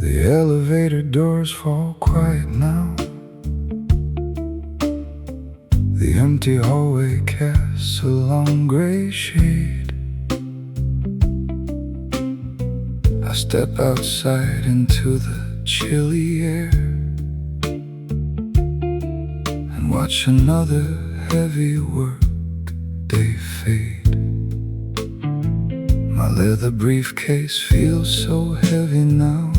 The elevator doors fall quiet now. The empty hallway casts a long gray shade. I step outside into the chilly air and watch another heavy work day fade. My leather briefcase feels so heavy now.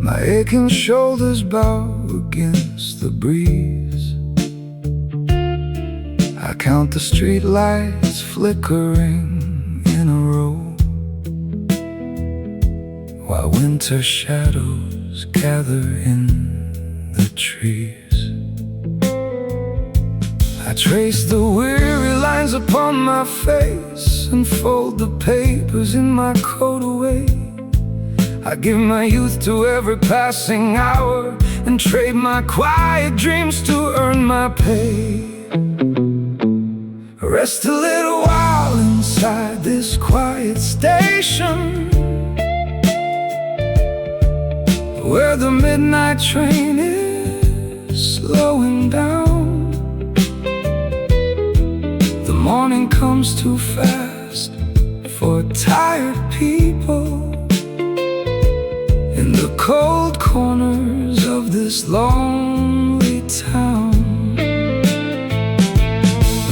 My aching shoulders bow against the breeze. I count the street lights flickering in a row, while winter shadows gather in the trees. I trace the weary lines upon my face and fold the papers in my coat away. I give my youth to every passing hour and trade my quiet dreams to earn my pay. Rest a little while inside this quiet station, where the midnight train is slowing down. The morning comes too fast for tired people in the cold corners of this lonely town.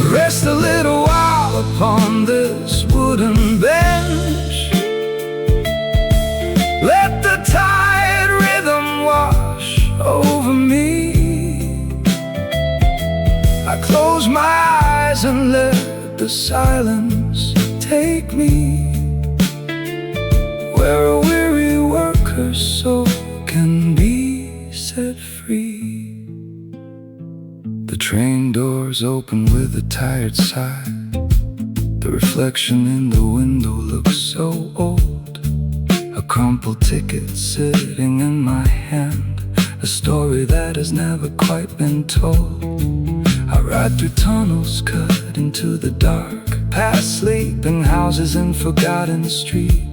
Rest a little while upon this wooden bench. Let the tide rhythm wash over me. I close my eyes and let the silence take me where a weary worker's soul can be set free. The train doors open with a tired sigh. The reflection in the window looks so old. A crumpled ticket sitting in my hand, a story that has never quite been told. I ride through tunnels cut into the dark, past sleeping houses and forgotten streets.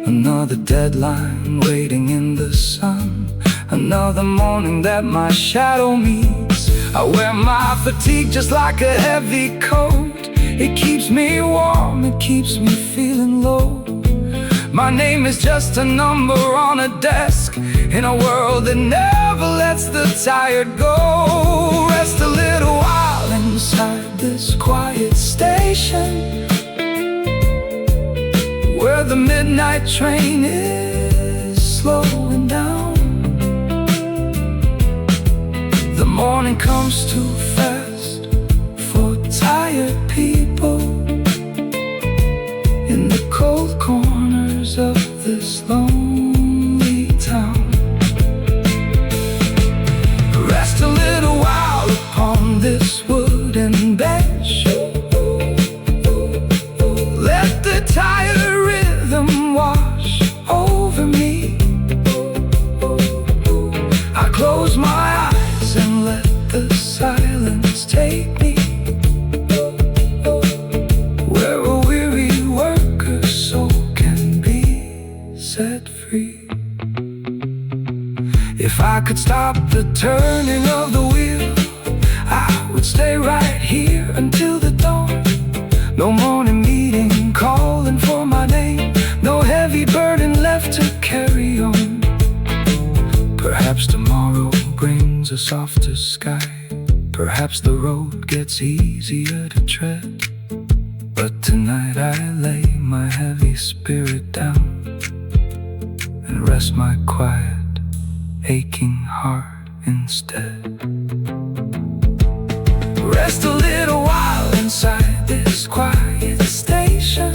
Another deadline waiting in the sun, another morning that my shadow meets. I wear my fatigue just like a heavy coat. It keeps me warm, it keeps me feeling low. My name is just a number on a desk in a world that never lets the tired go. Rest a little while inside this quiet station, where the midnight train is slowing down. The morning comes too fast for tired people in the cold corners of this lonely town. Rest a little while upon this wooden bench. Let the tired rhythm wash over me. I close my eyes and let the silence take me where a weary worker's soul can be set free. If I could stop the turning of the wheel, I would stay right here until the dawn. No morning meeting calling for my name, no heavy burden left to carry on. Perhaps tomorrow brings a softer sky, perhaps the road gets easier to tread. But tonight I lay my heavy spirit down and rest my quiet, aching heart instead. Rest a little while inside this quiet station,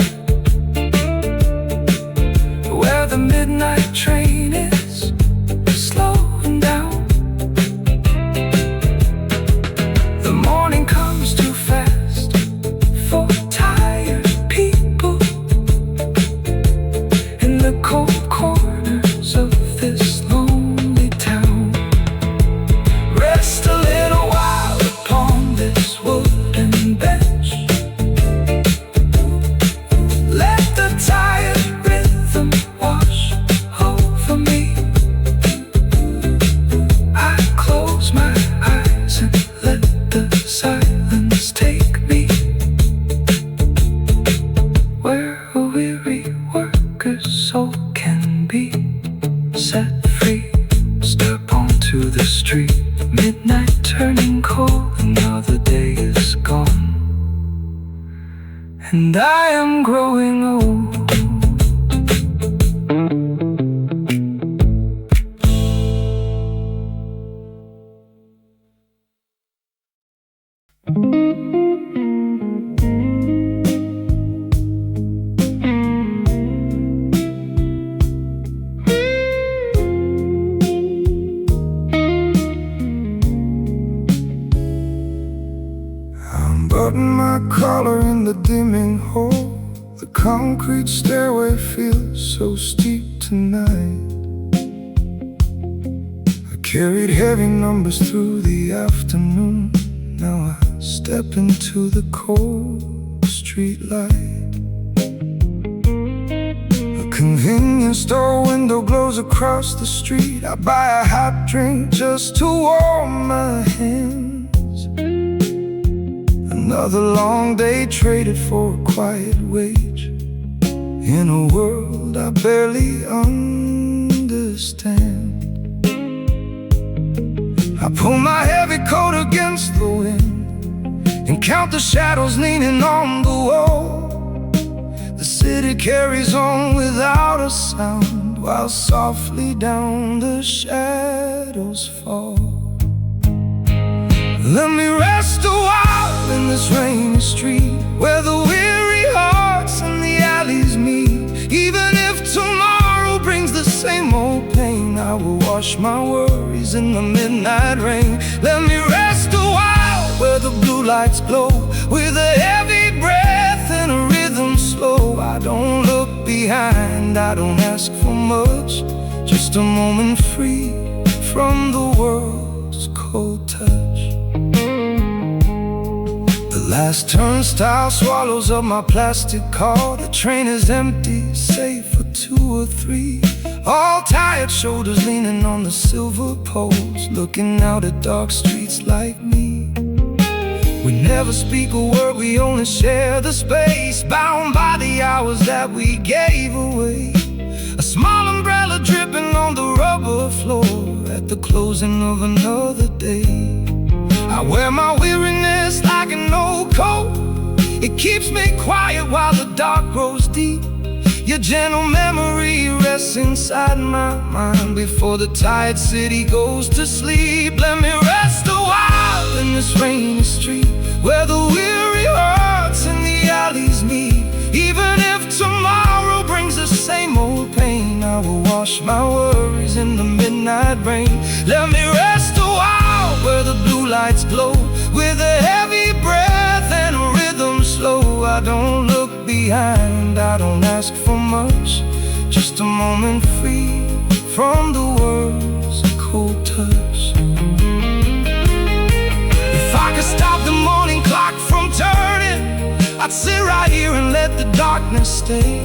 where the midnight train is slowing down. The morning comes too fast for tired people in the cold corners of this lonely town. Rest a little while upon this wooden bench. Let the tired rhythm wash street, midnight turning cold, another day is gone, and I am growing old. Button my collar in the dimming hole. The concrete stairway feels so steep tonight. I carried heavy numbers through the afternoon. Now I step into the cold street light. A convenience store window glows across the street. I buy a hot drink just to warm my hands. Another long day traded for a quiet wage, in a world I barely understand. I pull my heavy coat against the wind and count the shadows leaning on the wall. The city carries on without a sound, while softly down the shadows fall. Let me rest a while in this rainy street, where the weary hearts and the alleys meet. Even if tomorrow brings the same old pain, I will wash my worries in the midnight rain. Let me rest a while where the blue lights glow, with a heavy breath and a rhythm slow. I don't look behind, I don't ask for much, just a moment free from the world's cold touch. The last turnstile swallows up my plastic car. The train is empty, save for 2 or 3. All tired shoulders leaning on the silver poles, looking out at dark streets like me. We never speak a word, we only share the space, bound by the hours that we gave away. A small umbrella dripping on the rubber floor at the closing of another day. I wear my weariness like an old coat. It keeps me quiet while the dark grows deep. Your gentle memory rests inside my mind before the tired city goes to sleep. Let me rest a while in this rainy street, where the weary hearts and the alleys meet. Even if tomorrow brings the same old pain, I will wash my worries in the midnight rain. Let me rest a while where the blue lights glow, with a heavy breath and a rhythm slow. I don't look behind, I don't ask for much, just a moment free from the world's cold touch. If I could stop the morning clock from turning, I'd sit right here and let the darkness stay.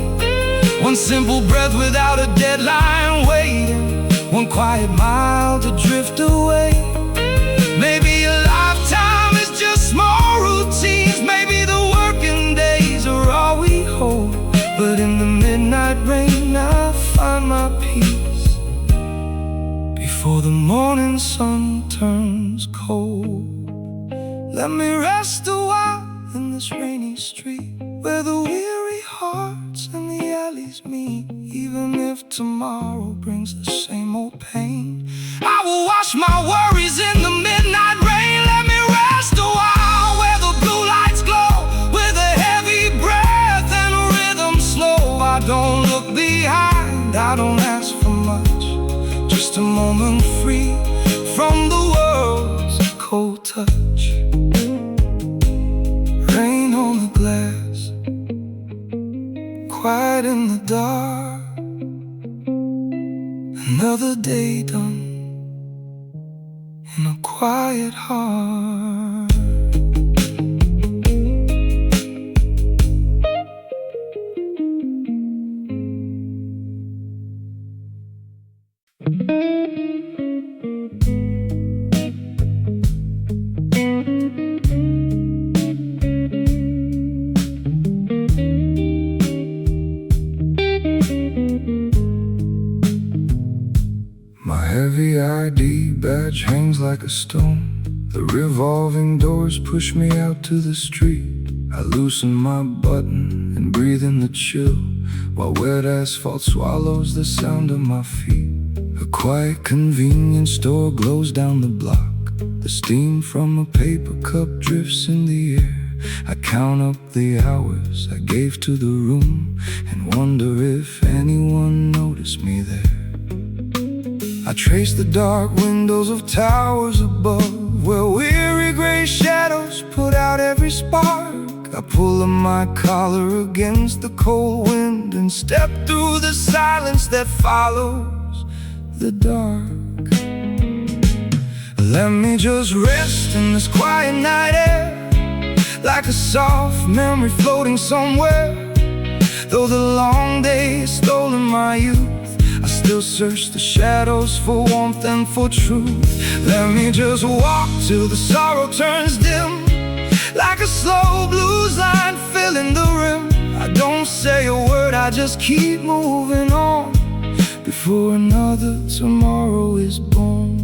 One simple breath without a deadline waiting, one quiet mile to drift away. Maybe a lifetime is just small routines, maybe the working days are all we hold. But in the midnight rain I find my peace before the morning sun turns cold. Let me rest a while in this rainy street, where the weary hearts and the alleys meet. Even if tomorrow brings the same old pain, I will wash my worries in the midnight rain. Let me rest a while where the blue lights glow, with a heavy breath and a rhythm slow. I don't look behind, I don't ask for much, just a moment free from the world's cold touch. Rain on the glass, quiet in the dark. Another day done in a quiet heart. heavy ID badge hangs like a stone. The revolving doors push me out to the street. I loosen my button and breathe in the chill, while wet asphalt swallows the sound of my feet. A quiet convenience store glows down the block. The steam from a paper cup drifts in the air. I count up the hours I gave to the room and wonder if anyone noticed me there. I trace the dark windows of towers above, where weary gray shadows put out every spark. I pull up my collar against the cold wind and step through the silence that follows the dark. Let me just rest in this quiet night air, like a soft memory floating somewhere. Though the long day has stolen my youth, I still search the shadows for warmth and for truth. Let me just walk till the sorrow turns dim, like a slow blues line filling the rim. I don't say a word, I just keep moving on before another tomorrow is born.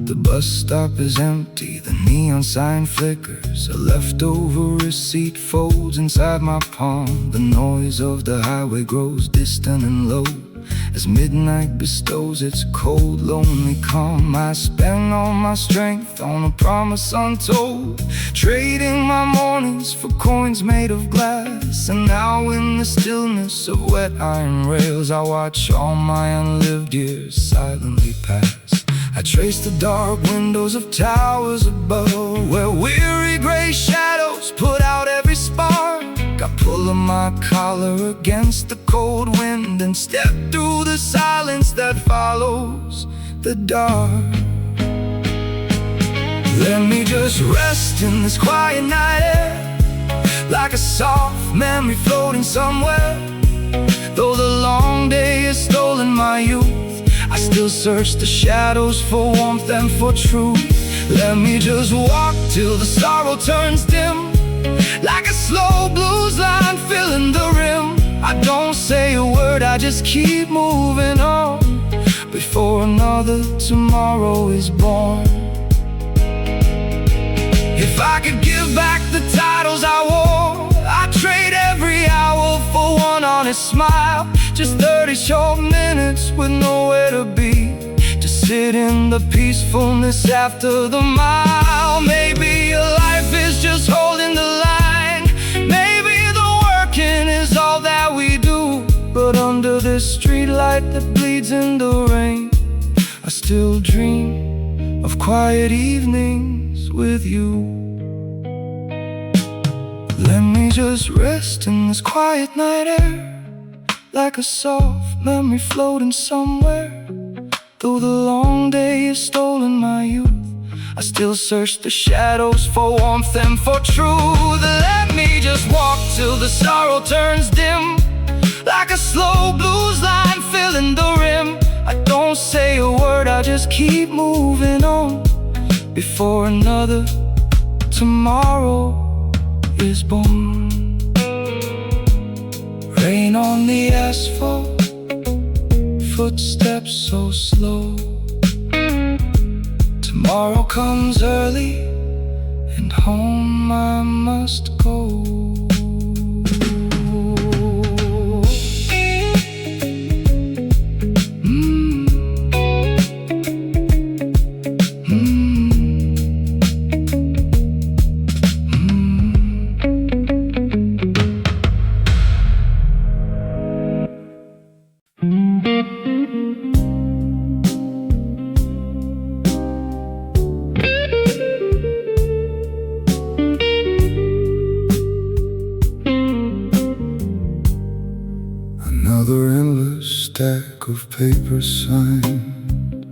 The bus stop is empty, the neon sign flickers. A leftover receipt folds inside my palm. The noise of the highway grows distant and low as midnight bestows its cold, lonely calm. I spend all my strength on a promise untold, trading my mornings for coins made of glass. And now in the stillness of wet iron rails, I watch all my unlived years silently pass. I trace the dark windows of towers above, where weary gray shadows put out every spark. I pull on my collar against the cold wind and step through the silence that follows the dark. Let me just rest in this quiet night air, like a soft memory floating somewhere. Though the long day has stolen my youth, I still search the shadows for warmth and for truth. Let me just walk till the sorrow turns dim, like a slow blues line filling the rim. I don't say a word, I just keep moving on before another tomorrow is born. If I could give back the titles I wore, I'd trade every hour for one honest smile. Just 30 short minutes with nowhere to be, just sit in the peacefulness after the mile. Maybe your life is just holding the line, maybe the working is all that we do. But under this street light that bleeds in the rain, I still dream of quiet evenings with you. Let me just rest in this quiet night air, like a soft memory floating somewhere. Though the long day has stolen my youth, I still search the shadows for warmth and for truth. Let me just walk till the sorrow turns dim, like a slow blues line filling the rim. I don't say a word, I just keep moving on before another tomorrow is born. Rain on the asphalt, footsteps so slow. Tomorrow comes early, and home I must go. Another endless stack of paper signed.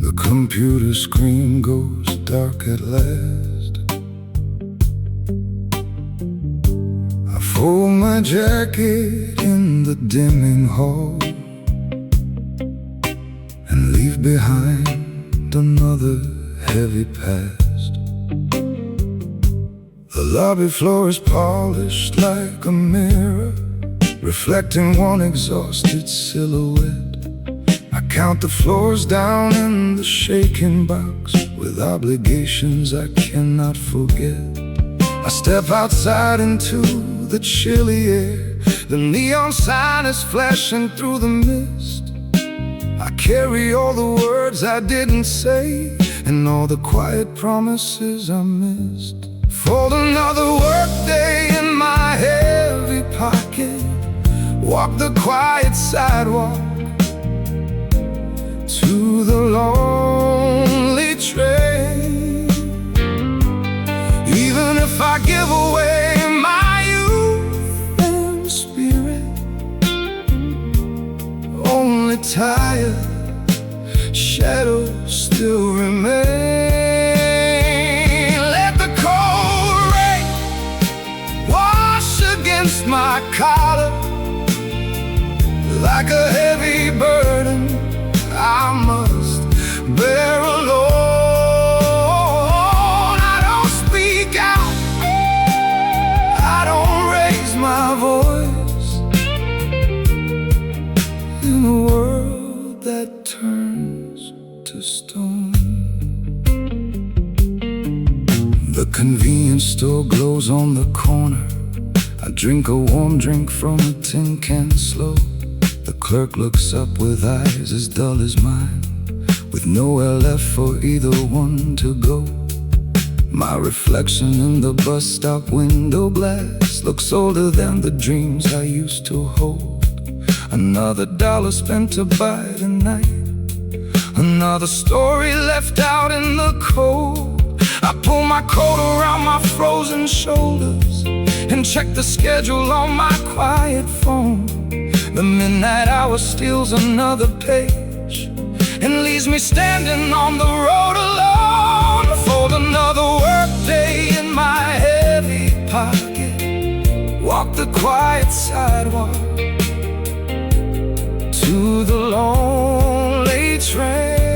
The computer screen goes dark at last. I fold my jacket in the dimming hall and leave behind another heavy past. The lobby floor is polished like a mirror, reflecting one exhausted silhouette. I count the floors down in the shaking box with obligations I cannot forget. I step outside into the chilly air. The neon sign is flashing through the mist. I carry all the words I didn't say and all the quiet promises I missed. Fold another workday in my heavy pocket. Walk the quiet sidewalk to the lonely train. Even if I give away my youth and spirit, only tired shadows still remain. Let the cold rain wash against my collar like a heavy burden I must bear alone. I don't speak out, I don't raise my voice in a world that turns to stone. The convenience store glows on the corner. I drink a warm drink from a tin can slow. The clerk looks up with eyes as dull as mine, with nowhere left for either one to go. My reflection in the bus stop window glass looks older than the dreams I used to hold. Another dollar spent to buy the night, another story left out in the cold. I pull my coat around my frozen shoulders and check the schedule on my quiet phone. The midnight hour steals another page and leaves me standing on the road alone. Fold another workday in my heavy pocket. Walk the quiet sidewalk to the lonely train.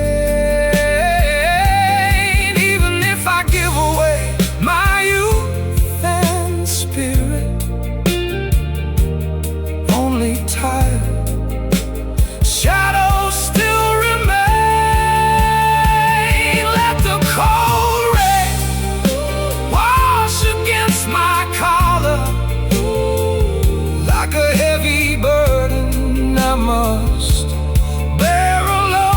Even if I give away my youth and spirit, only tired shadows still remain. Let the cold rain wash against my collar like a heavy burden I must bear alone.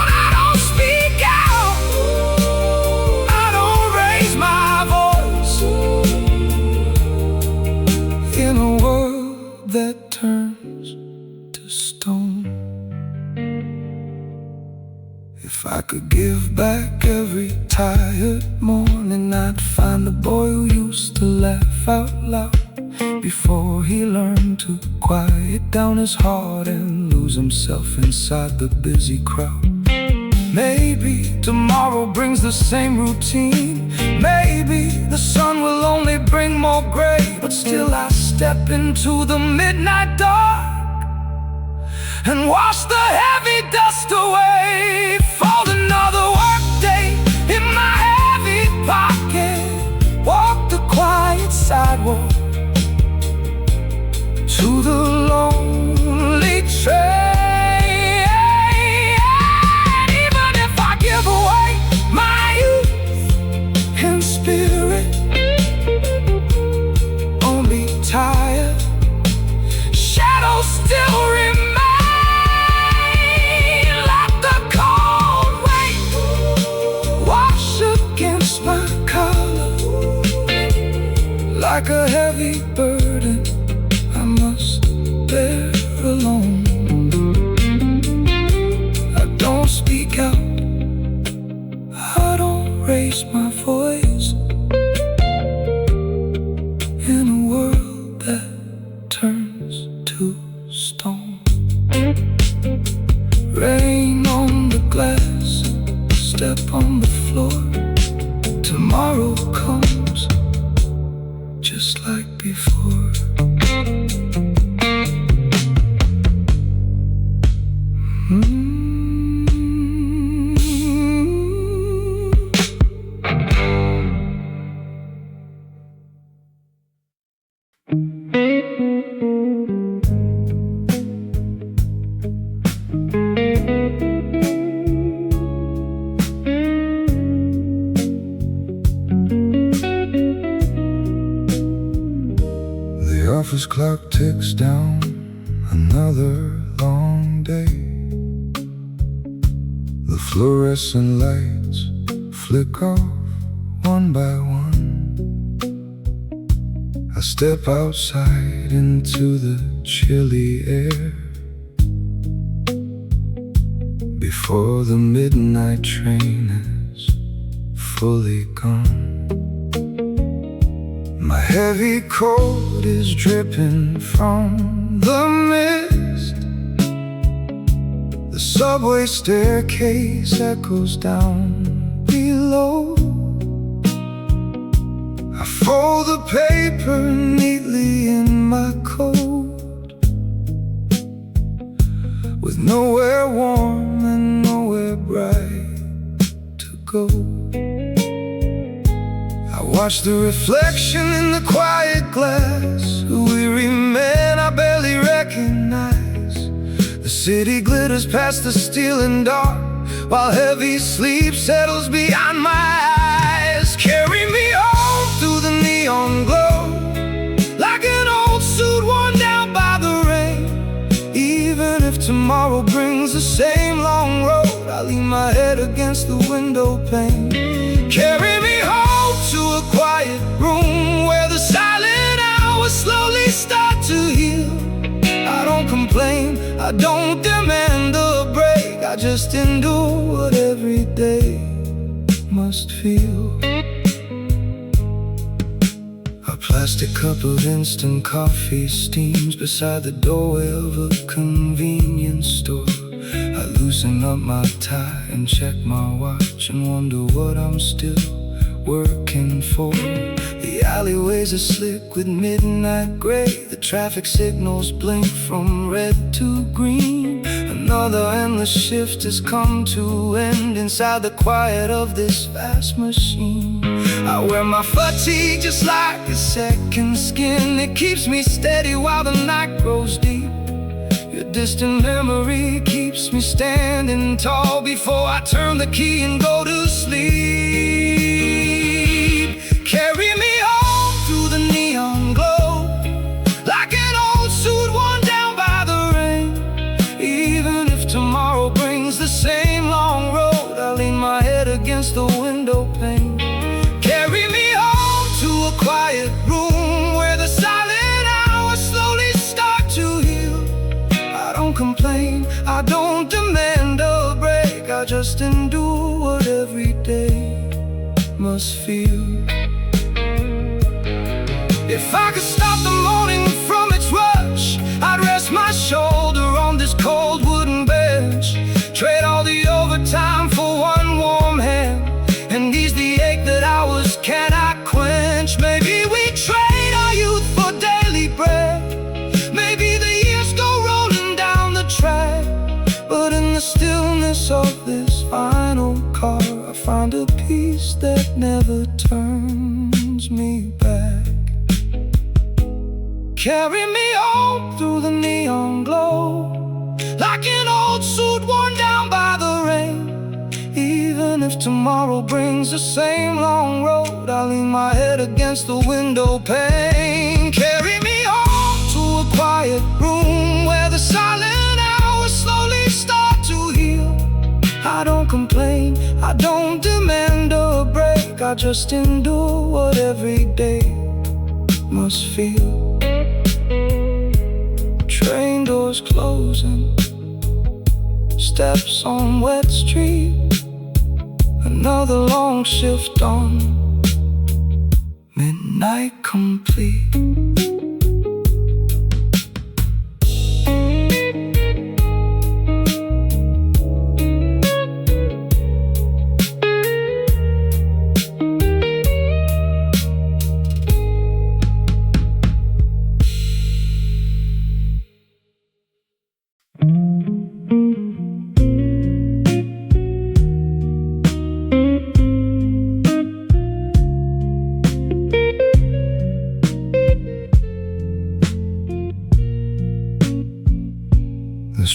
I don't speak out, I don't raise my voice in a world that turns to stone. If I could give back every tired morning, I'd find the boy who used to laugh out loud before he learned to quiet down his heart and lose himself inside the busy crowd. Maybe tomorrow brings the same routine. Maybe the sun will only bring more gray, but still I step into the midnight dark and wash the heavy dust away. Fold another workday in my heavy pocket. Walk the quiet sidewalk to the lonely train. Even if I give away my youth and spirit, only tired shadows still remain. Let the cold rain wash against my collar like a heavy burden I must bear alone. I don't speak out, I don't raise my voice in a world that turns to stone. Rain on the glass, step on the floor. Tomorrow comes just like before. The office clock ticks down another long day. The fluorescent lights flick off one by one. I step outside into the chilly air before the midnight train is fully gone. My heavy coat is dripping from the mist. The subway staircase echoes down below. I fold the paper neatly in my coat, with nowhere warm and nowhere bright to go. I watch the reflection in the quiet glass, a weary man I barely recognize. The city glitters past the steel and dark, while heavy sleep settles behind my eyes. Carry me home through the neon glow, like an old suit worn down by the rain. Even if tomorrow brings the same long road, I lean my head against the window pane. Carry me home to a quiet room where the silent hours slowly start to heal. I don't complain, I don't demand a break, I just endure what every day must feel. A plastic cup of instant coffee steams beside the doorway of a convenience store. I loosen up my tie and check my watch and wonder what I'm still working for. The alleyways are slick with midnight gray. The traffic signals blink from red to green. Another endless shift has come to end inside the quiet of this fast machine. I wear my fatigue just like a second skin. It keeps me steady while the night grows deep. Your distant memory keeps me standing tall before I turn the key and go to sleep. Carry me home through the neon glow, like an old suit worn down by the rain. Even if tomorrow brings the same long road, I lean my head against the window pane. Carry me home to a quiet room where the silent hours slowly start to heal. I don't complain, I don't demand a break, I just endure what every day must feel. If I could stop the morning from its rush, I'd rest my shoulder on this cold wooden bench. Trade all the overtime for one warm hand, and ease the ache that hours cannot quench. Maybe we trade our youth for daily bread. Maybe the years go rolling down the track, but in the stillness of this final car, I find a peace that never turns me back. Carry me home through the neon glow, like an old suit worn down by the rain. Even if tomorrow brings the same long road, I lean my head against the window pane. Carry me home to a quiet room where the silent hours slowly start to heal. I don't complain, I don't demand a break, I just endure what every day must feel. Train doors closing, steps on wet street. Another long shift on, midnight complete.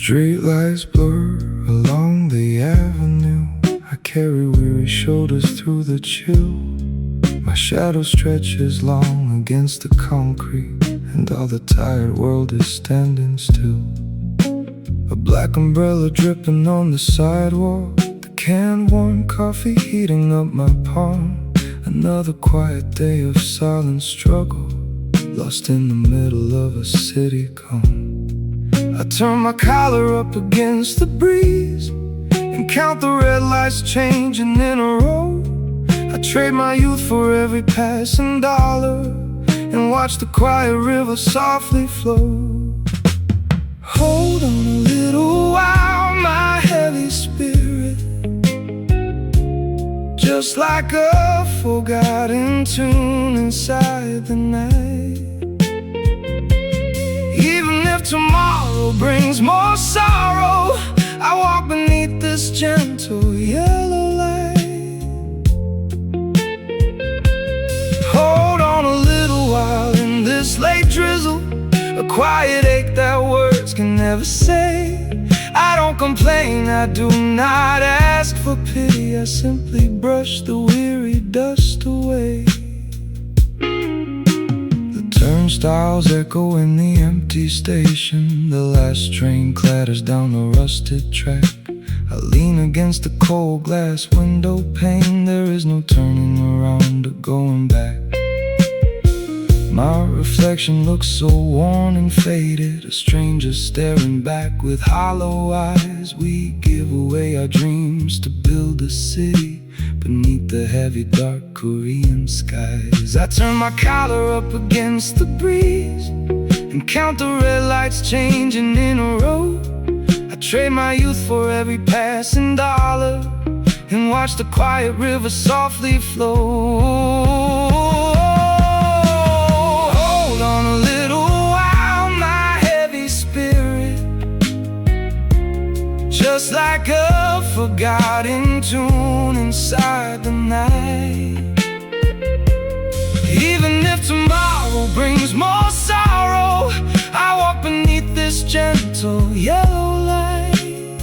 Streetlights blur along the avenue. I carry weary shoulders through the chill. My shadow stretches long against the concrete, and all the tired world is standing still. A black umbrella dripping on the sidewalk, the canned warm coffee heating up my palm. Another quiet day of silent struggle, lost in the middle of a city calm. I turn my collar up against the breeze and count the red lights changing in a row. I trade my youth for every passing dollar and watch the quiet river softly flow. Hold on a little while, my heavy spirit, just like a forgotten tune inside the night. Even if tomorrow brings more sorrow, I walk beneath this gentle yellow light. Hold on a little while in this late drizzle, a quiet ache that words can never say. I don't complain, I do not ask for pity, I simply brush the weary dust away. Turnstiles echo in the empty station. The last train clatters down the rusted track. I lean against the cold glass window pane. There is no turning around or going back. My reflection looks so worn and faded, a stranger staring back with hollow eyes. We give away our dreams to build a city beneath the heavy dark Korean skies. I turn my collar up against the breeze and count the red lights changing in a row. I trade my youth for every passing dollar and watch the quiet river softly flow. Hold on a little while, my heavy spirit, just like a forgotten tune inside the night. Even if tomorrow brings more sorrow, I walk beneath this gentle yellow light.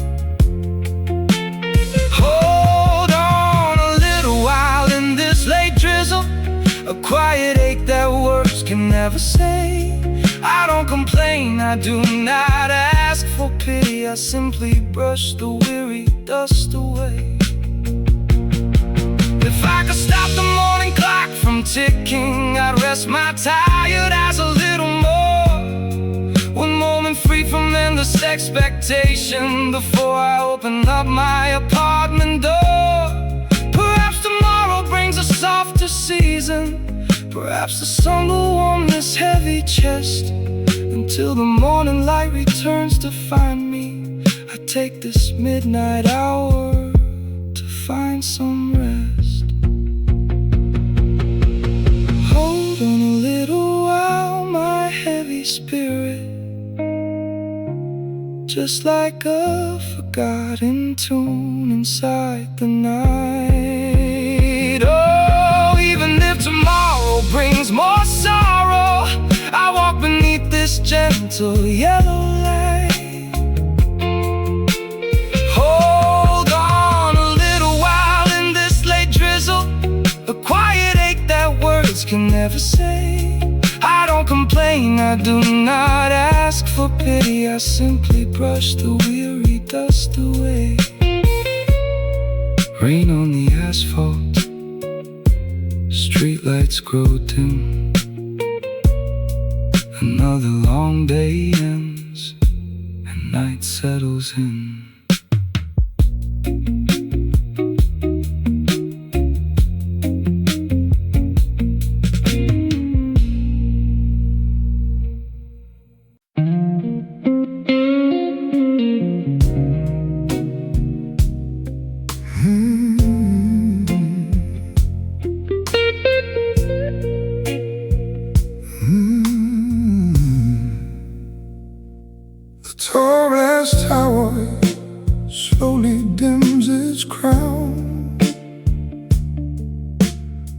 Hold on a little while in this late drizzle, a quiet ache that words can never say. I don't complain, I do not ask for pity, I simply brush the weary dust away. If I could stop the morning clock from ticking, I'd rest my tired eyes a little more. One moment free from endless expectation before I open up my apartment door. Perhaps tomorrow brings a softer season, perhaps the sun will warm this heavy chest. Until the morning light returns to find me, I take this midnight hour to find some rest. Hold on a little while, my heavy spirit, just like a forgotten tune inside the night. Oh, even if tomorrow brings more sorrow, I walk beneath this gentle yellow light. Hold on a little while in this late drizzle, a quiet ache that words can never say. I don't complain, I do not ask for pity, I simply brush the weary dust away. Rain on the asphalt, streetlights grow dim. Another long day ends and night settles in. Slowly dims its crown.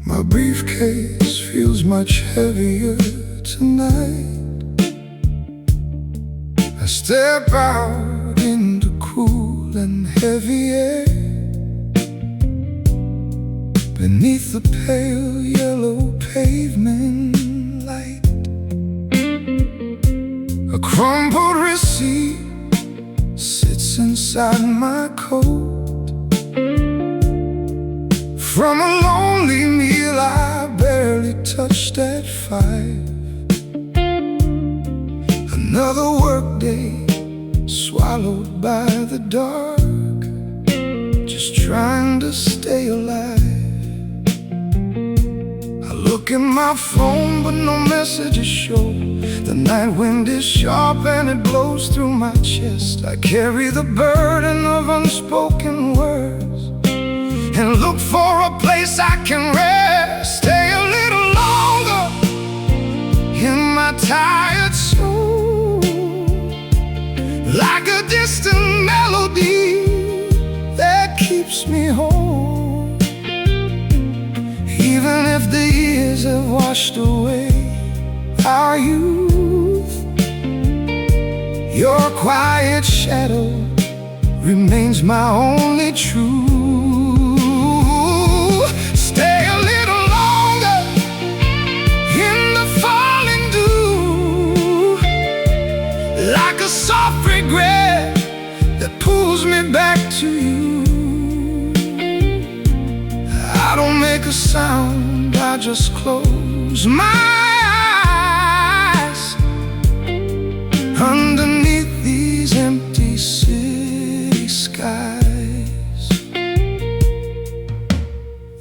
My briefcase feels much heavier tonight. I step out into cool and heavy air. Beneath the pale yellow pavement light, a crumpled receipt sits inside my coat. From a lonely meal I barely touched at 5. Another workday swallowed by the dark, just trying to stay alive. I look at my phone but no messages show. The night wind is sharp and it blows through my chest. I carry the burden of unspoken words and look for a place I can rest. Stay a little longer in my tired soul, like a distant melody that keeps me whole. Even if the years have washed away our youth, your quiet shadow remains my only truth. Stay a little longer in the falling dew, like a soft regret that pulls me back to you. I don't make a sound, I just close my eyes underneath these empty city skies.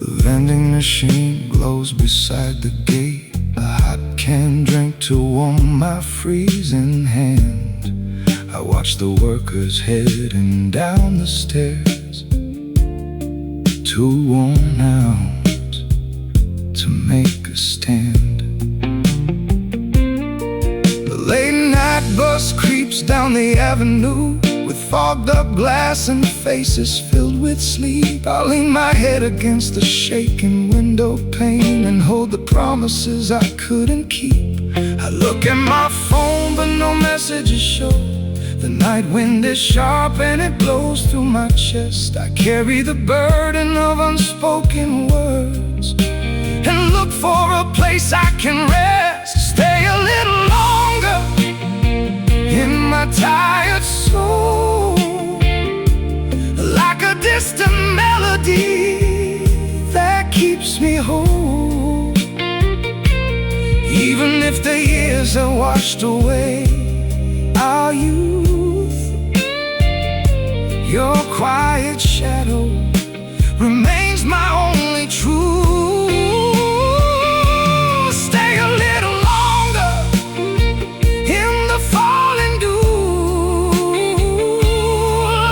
The vending machine glows beside the gate, a hot canned drink to warm my freezing hand. I watch the workers heading down the stairs, too worn out to make a stand. The late night bus creeps down the avenue with fogged up glass and faces filled with sleep. I lean my head against the shaking window pane and hold the promises I couldn't keep. I look at my phone but no messages show. The night wind is sharp and it blows through my chest. I carry the burden of unspoken words and look for a place I can rest. Stay a little longer in my tired soul, like a distant melody that keeps me whole. Even if the years have washed away our youth, your quiet shadow remains my only truth. Stay a little longer in the falling dew,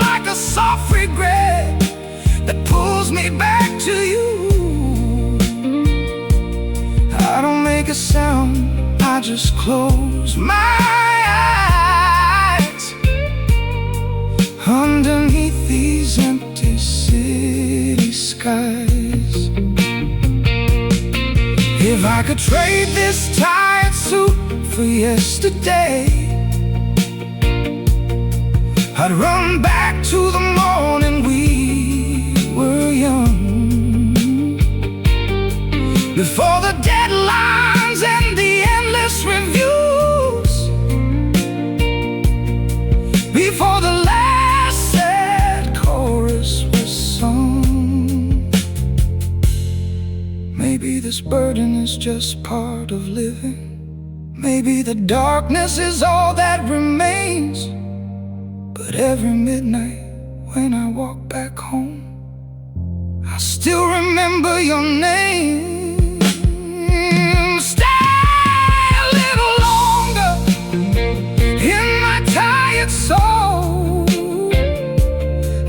like a soft regret that pulls me back to you. I don't make a sound, I just close my eyes underneath these empty city skies. If I could trade this tired suit for yesterday, I'd run back to the morning we were young, before the deadlines and the endless reviews, before the last sad chorus was sung. Maybe this burden is just part of living. Maybe the darkness is all that remains. But every midnight when I walk back home, I still remember your name. Stay a little longer in my tired soul,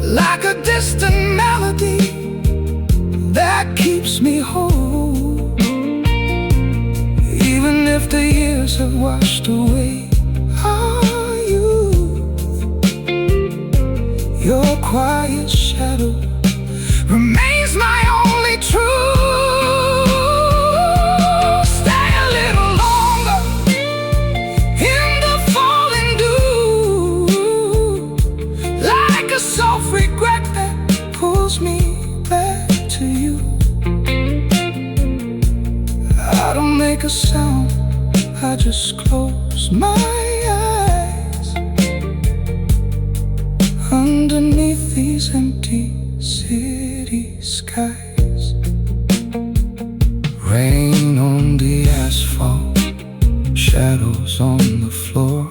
like a distant melody that keeps me whole. Even if the years have washed away our youth, your quiet shadow remains my only truth. Stay a little longer in the falling dew, I just close my eyes underneath these empty city skies. Rain on the asphalt, shadows on the floor.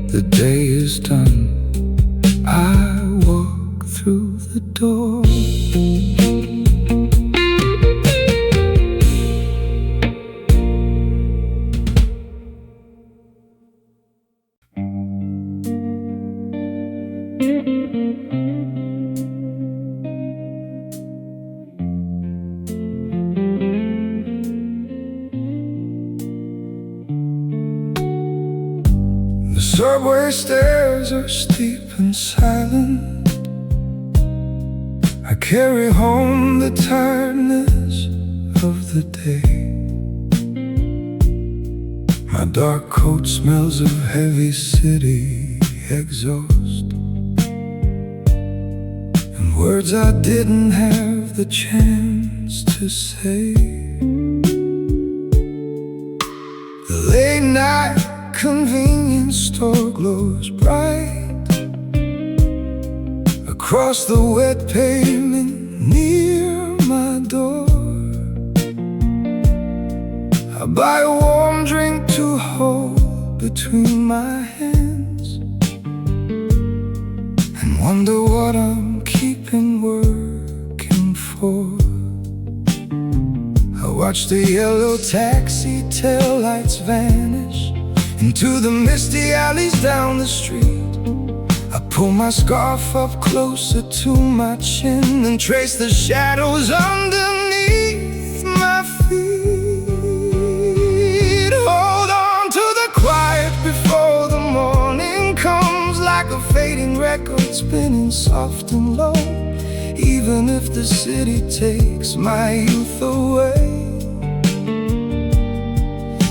The day is done, I walk through the door. The subway stairs are steep and silent. I carry home the tiredness of the day. My dark coat smells of heavy city exhaust and words I didn't have the chance to say. The late night convenience store glows bright across the wet pavement near my door. I buy a warm drink to hold between my hands and wonder what I'm keeping working for. I watch the yellow taxi taillights vanish into the misty alleys down the street. I pull my scarf up closer to my chin and trace the shadows underneath my feet. Hold on to the quiet before the morning comes, like a fading record spinning soft and low. Even if the city takes my youth away,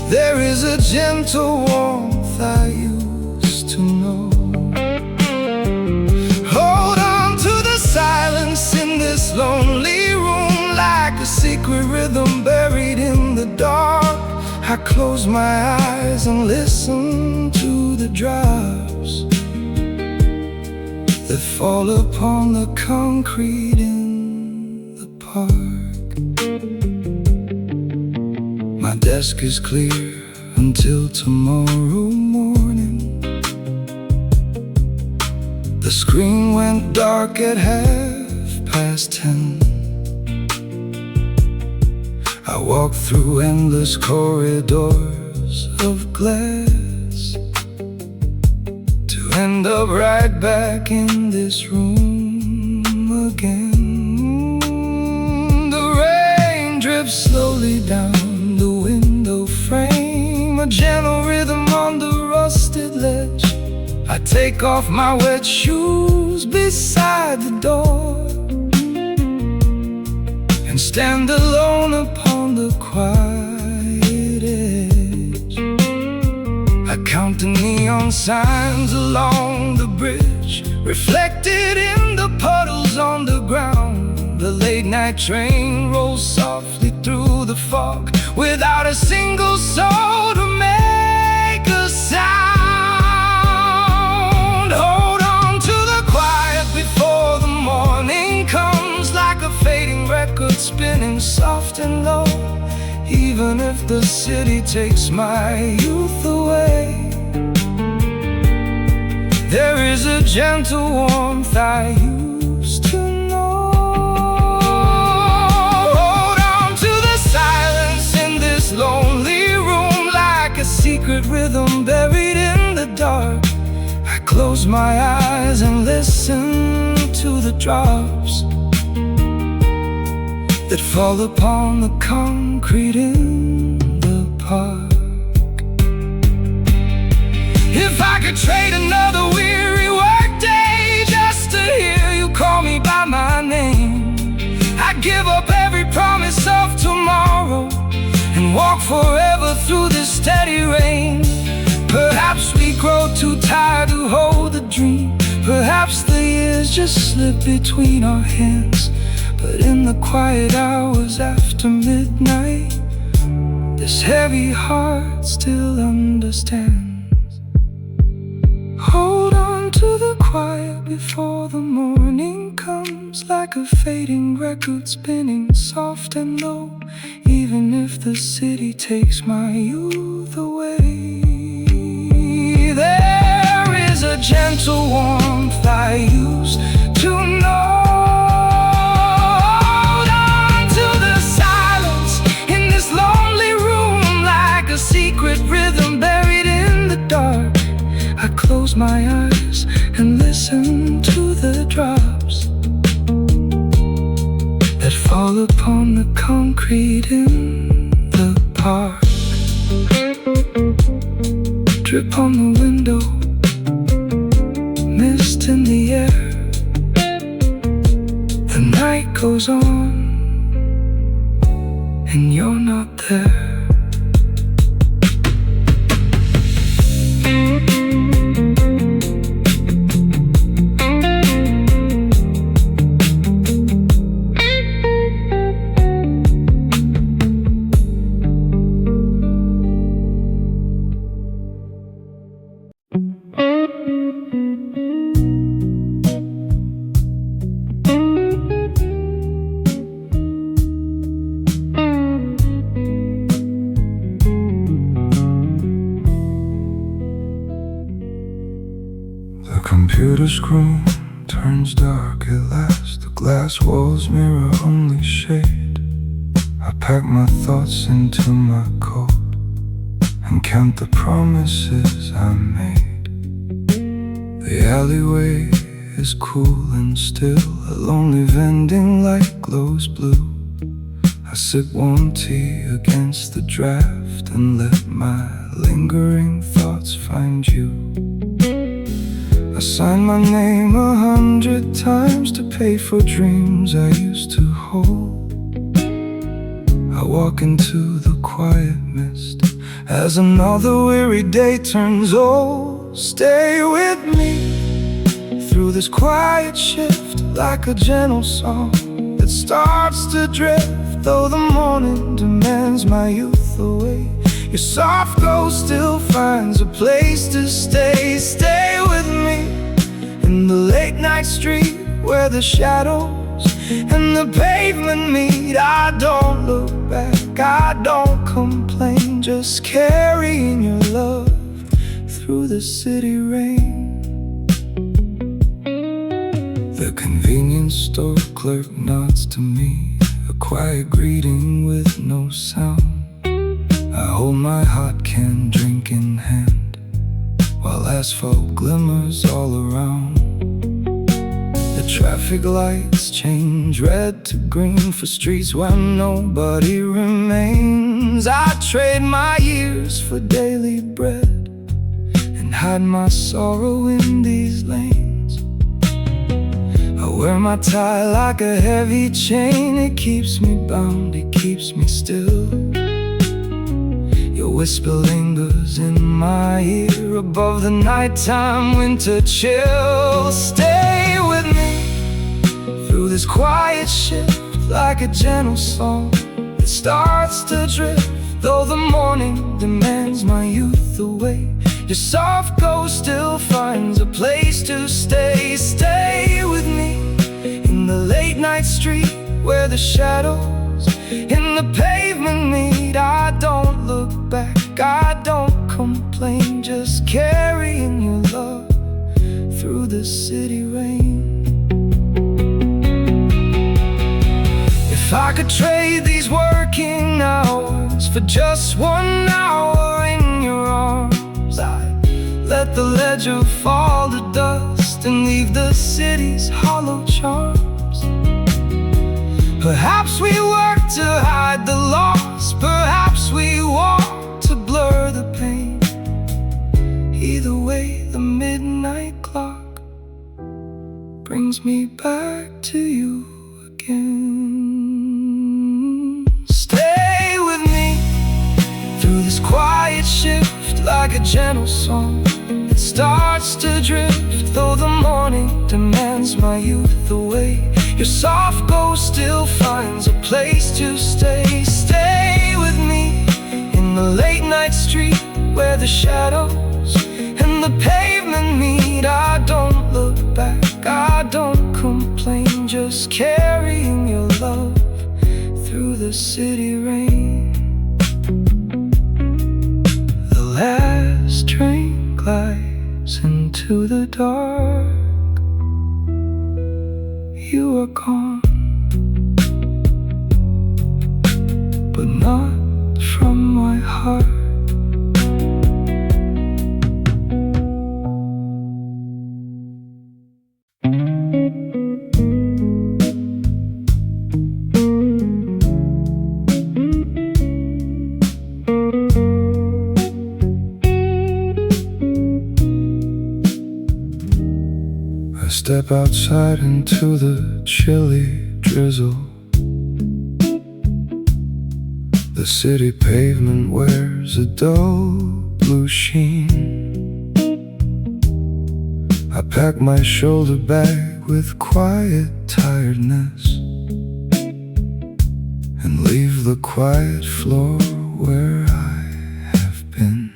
there is a gentle warmth I used to know. Hold on to the silence in this lonely room, like a secret rhythm buried in the dark. I close my eyes and listen to the drops that fall upon the concrete in the park. My desk is clear until tomorrow morning. The screen went dark at 10:30. I walk through endless corridors of glass to end up right back in this room again. The rain drips slowly down the window frame, a gentle rhythm on the rusted ledge. I take off my wet shoes beside the door and stand alone upon the quiet edge. I count the neon signs along the bridge, reflected in the puddles on the ground. The late night train rolls softly through the fog without a single soul to make a sound. Hold on to the quiet before the morning comes, like a fading record spinning soft and low. Even if the city takes my youth away, there is a gentle warmth I used to know. Hold on to the silence in this lonely room, like a secret rhythm buried in the dark. I close my eyes and listen to the drops that fall upon the concrete in the park. If I could trade another weary workday just to hear you call me by my name, I'd give up every promise of tomorrow and walk forever through this steady rain. Perhaps we grow too tired to hold a dream. Perhaps the years just slip between our hands. But in the quiet hours after midnight, this heavy heart still understands. Hold on to the quiet before the morning comes, like a fading record spinning soft and low. Even if the city takes my youth away, there is a gentle warmth I used to know. Hold on to the silence in this lonely room, like a secret rhythm buried in the dark. I close my eyes and listen to the drops that fall upon the concrete in the park. Drip on the window, mist in the air. The night goes on and you're not there. The computer screen turns dark at last. The glass walls mirror only shade. I pack my thoughts into my coat and count the promises I made. The alleyway is cool and still. A lonely vending light glows blue. I sip warm tea against the draft and let my lingering thoughts find you. I signed my name 100 times to pay for dreams I used to hold. I walk into the quiet mist as another weary day turns old. Stay with me through this quiet shift, like a gentle song that starts to drift, though the morning demands my youth away. Your soft glow still finds a place to stay. Stay with me in the late night street where the shadows and the pavement meet. I don't look back, I don't complain, just carrying your love through the city rain. The convenience store clerk nods to me, a quiet greeting with no sound. I hold my hot can drink in hand while asphalt glimmers all around. The traffic lights change red to green for streets where nobody remains. I trade my years for daily bread and hide my sorrow in these lanes. I wear my tie like a heavy chain. It keeps me bound, it keeps me still. Your whisper lingers in my ear above the nighttime winter chill. Stay with me through this quiet shift, like a gentle song that starts to drift, though the morning demands my youth away. Your soft ghost still finds a place to stay. Stay with me in the late night street where the shadows in the pavement meet. I don't look back, I don't complain, just carrying your love through the city rain. If I could trade these working hours for just 1 hour in your arms, I'd let the ledger fall to dust and leave the city's hollow charms. Perhaps we work to hide the loss, perhaps we walk to blur the pain. Either way, the midnight clock brings me back to you again. Stay with me through this quiet shift, like a gentle song that starts to drift, though the morning demands my youth away. Your soft ghost still finds a place to stay. Stay with me in late night street where the shadows and the pavement meet. I don't look back, I don't complain, just carrying your love through the city rain. The last train glides into the dark. You are gone, but not from my heart. I step outside into the chilly drizzle. The city pavement wears a dull blue sheen. I pack my shoulder bag with quiet tiredness and leave the quiet floor where I have been.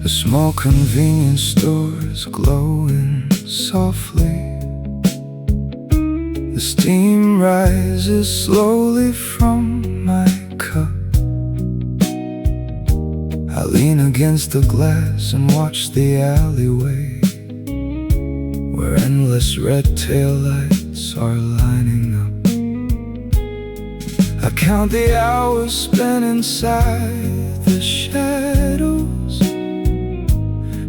The small convenience store is glowing softly. The steam rises slowly from my cup. I lean against the glass and watch the alleyway where endless red taillights are lining up. I count the hours spent inside the shadows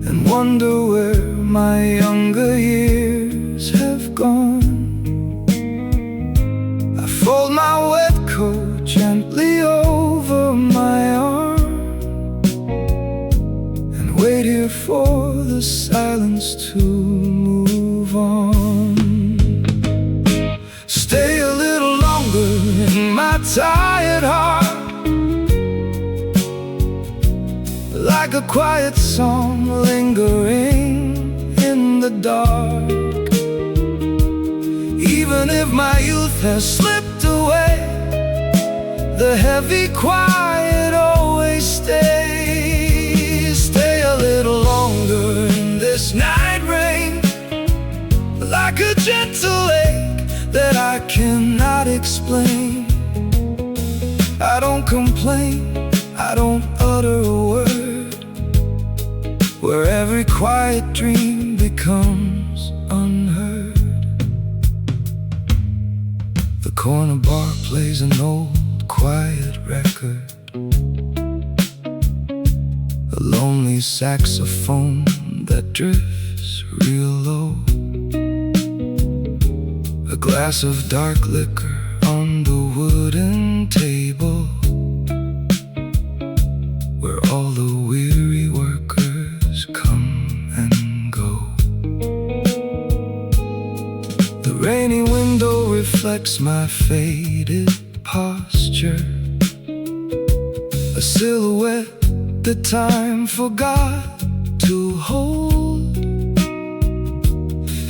and wonder where my younger years have gone. I fold my wet coat gently over my arm and wait here for the silence to move on. Stay a little longer in my tired heart, like a quiet song lingering in the dark. Even if my youth has slipped away, the heavy quiet always stays. Stay a little longer in this night rain, like a gentle ache that I cannot explain. I don't complain, I don't utter a word, where every quiet dream becomes unheard. The corner bar plays an old quiet record, a lonely saxophone that drifts real low, a glass of dark liquor on the wooden table where all the weary workers come and go. The rainy window reflects my faded posture, a silhouette that time forgot to hold,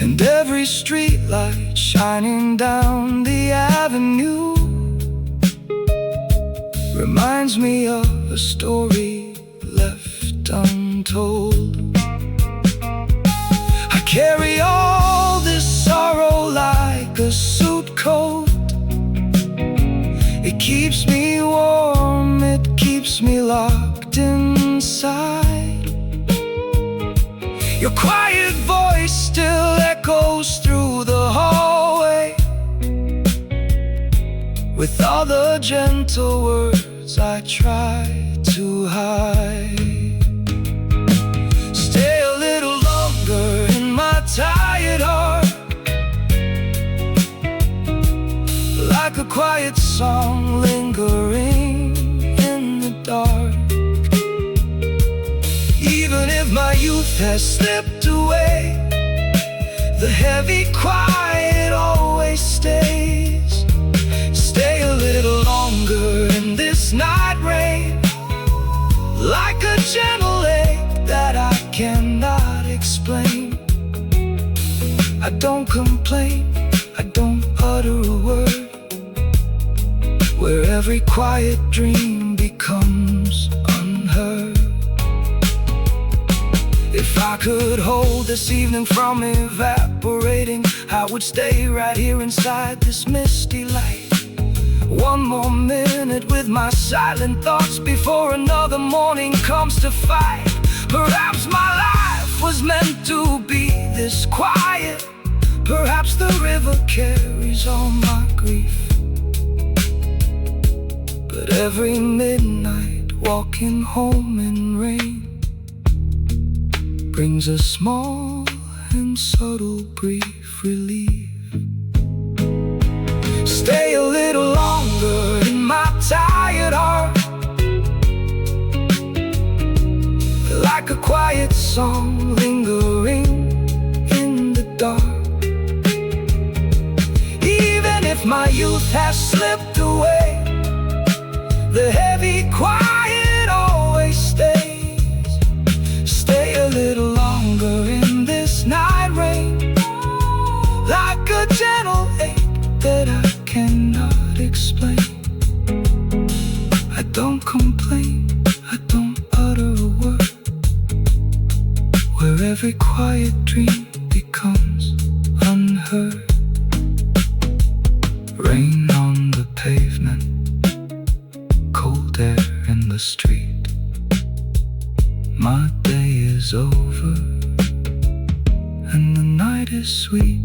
and every street light shining down the avenue reminds me of a story left untold. I carry all this sorrow like a suit coat. It keeps me warm, it keeps me locked inside. Your quiet voice still echoes through the hallway, with all the gentle words I try to hide. Stay a little longer in my tired heart, like a quiet song lingering in the dark. Even if my youth has slipped away, the heavy quiet always stays. Stay a little longer in this night rain, like a gentle ache that I cannot explain. I don't complain, I don't utter a word, wherever every quiet dream becomes unheard. If I could hold this evening from evaporating, I would stay right here inside this misty light. One more minute with my silent thoughts before another morning comes to fight. Perhaps my life was meant to be this quiet. Perhaps the river carries all my grief. But every midnight walking home in rain brings a small and subtle brief relief. Stay a little longer in my tired heart, like a quiet song lingering in the dark. Even if my youth has slipped away, the heavy quiet always stays. Stay a little longer in this night rain, like a gentle ache that I cannot explain. I don't complain, I don't utter a word, where every quiet dream becomes unheard. Rain on the pavement, cold air in the street. My day is over and the night is sweet.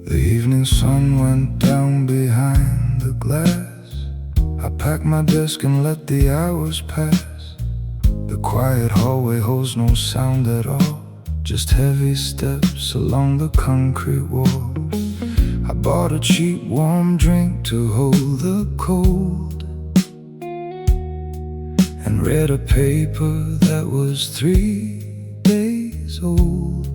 The evening sun went down behind the glass. I packed my desk and let the hours pass. The quiet hallway holds no sound at all, just heavy steps along the concrete wall. I bought a cheap warm drink to hold the cold, and read a paper that was 3 days old.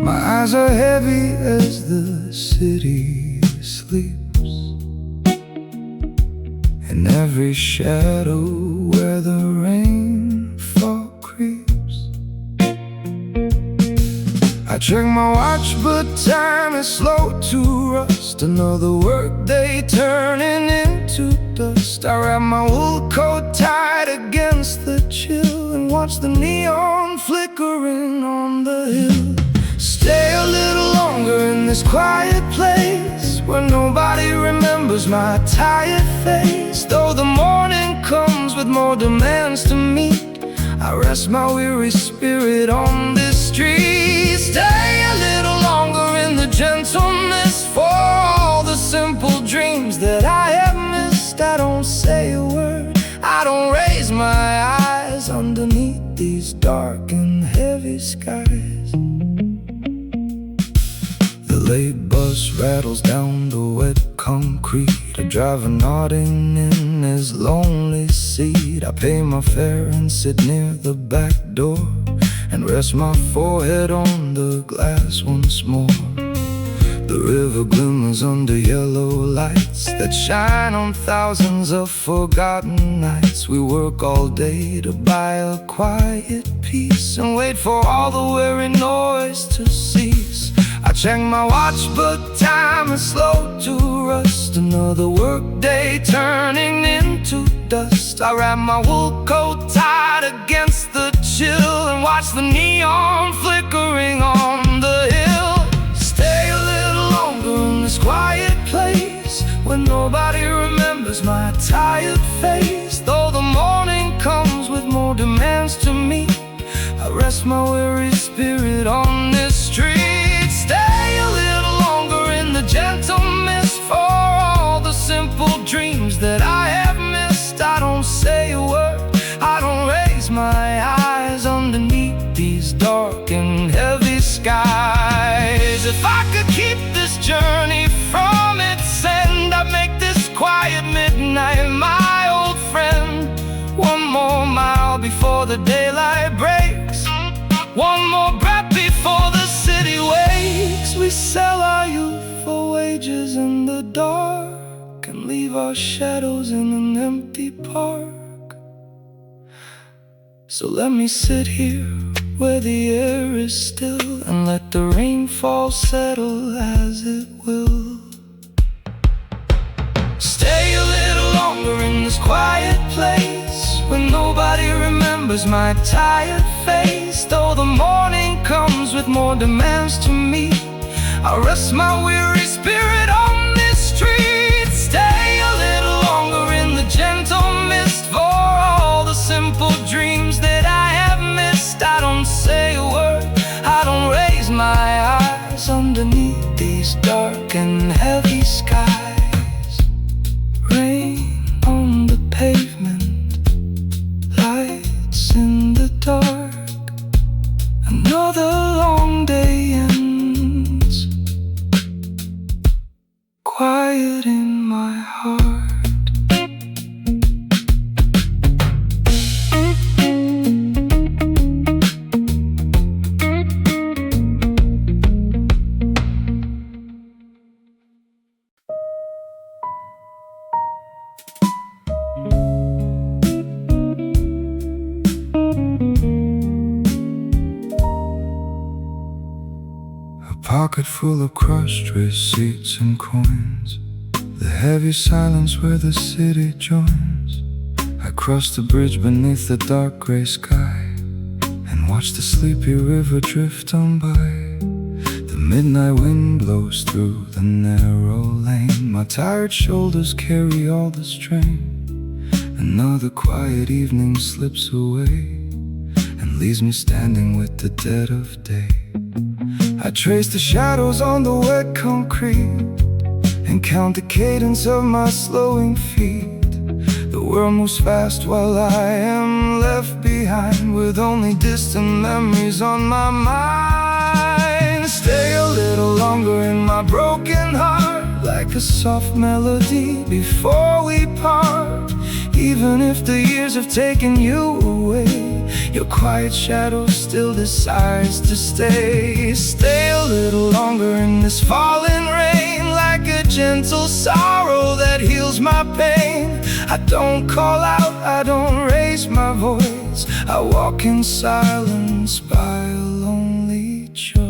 My eyes are heavy as the city sleeps, in every shadow where the rainfall creeps. I check my watch, but time is slow to rust. Another work day turning into dust. I wrap my wool coat tight against the chill and watch the neon flickering on the hill. Stay a little longer in this quiet place, where nobody remembers my tired face. Though the morning comes with more demands to meet, I rest my weary spirit on this street. Stay a little longer in the gentleness, for all the simple dreams that I have missed. I don't say a word, I don't raise my eyes underneath these dark and heavy skies. The late bus rattles down the wet concrete. A driver nodding in his lonely seat. I pay my fare and sit near the back door, and rest my forehead on the glass once more. The river glimmers under yellow lights that shine on thousands of forgotten nights. We work all day to buy a quiet peace, and wait for all the weary noise to cease. I check my watch, but time is slow to rust. Another work day turning into dust. I wrap my wool coat tight against the chill and watch the neon flickering on the hill. Stay a little longer in this quiet place, when nobody remembers my tired face. Though the morning comes with more demands to meet, I rest my weary spirit on this street. Stay a little longer in the gentle mist, for all the simple dreams that I have missed. I don't say a word, I don't raise my eyes underneath these dark and heavy skies. If I could keep this journey from its end, I'd make this quiet midnight my old friend. One more mile before the daylight leave our shadows in an empty park. So let me sit here where the air is still and let the rainfall settle as it will. Stay a little longer in this quiet place where nobody remembers my tired face. Though the morning comes with more demands to meet, I'll rest my weary spirit on this street. Stay a little longer in the gentle mist for all the simple dreams that I have missed. I don't say a word, I don't raise my eyes underneath these dark and heavy skies. Rain on the pavement, lights in the dark. Another long day ends, quiet in my heart. Pocket full of crushed receipts and coins, the heavy silence where the city joins. I cross the bridge beneath the dark gray sky and watch the sleepy river drift on by. The midnight wind blows through the narrow lane. My tired shoulders carry all the strain. Another quiet evening slips away and leaves me standing with the dead of day. I trace the shadows on the wet concrete and count the cadence of my slowing feet. The world moves fast while I am left behind with only distant memories on my mind. Stay a little longer in my broken heart, like a soft melody before we part. Even if the years have taken you away, your quiet shadow still decides to stay. Stay a little longer in this falling rain, like a gentle sorrow that heals my pain. I don't call out, I don't raise my voice. I walk in silence by a lonely choice.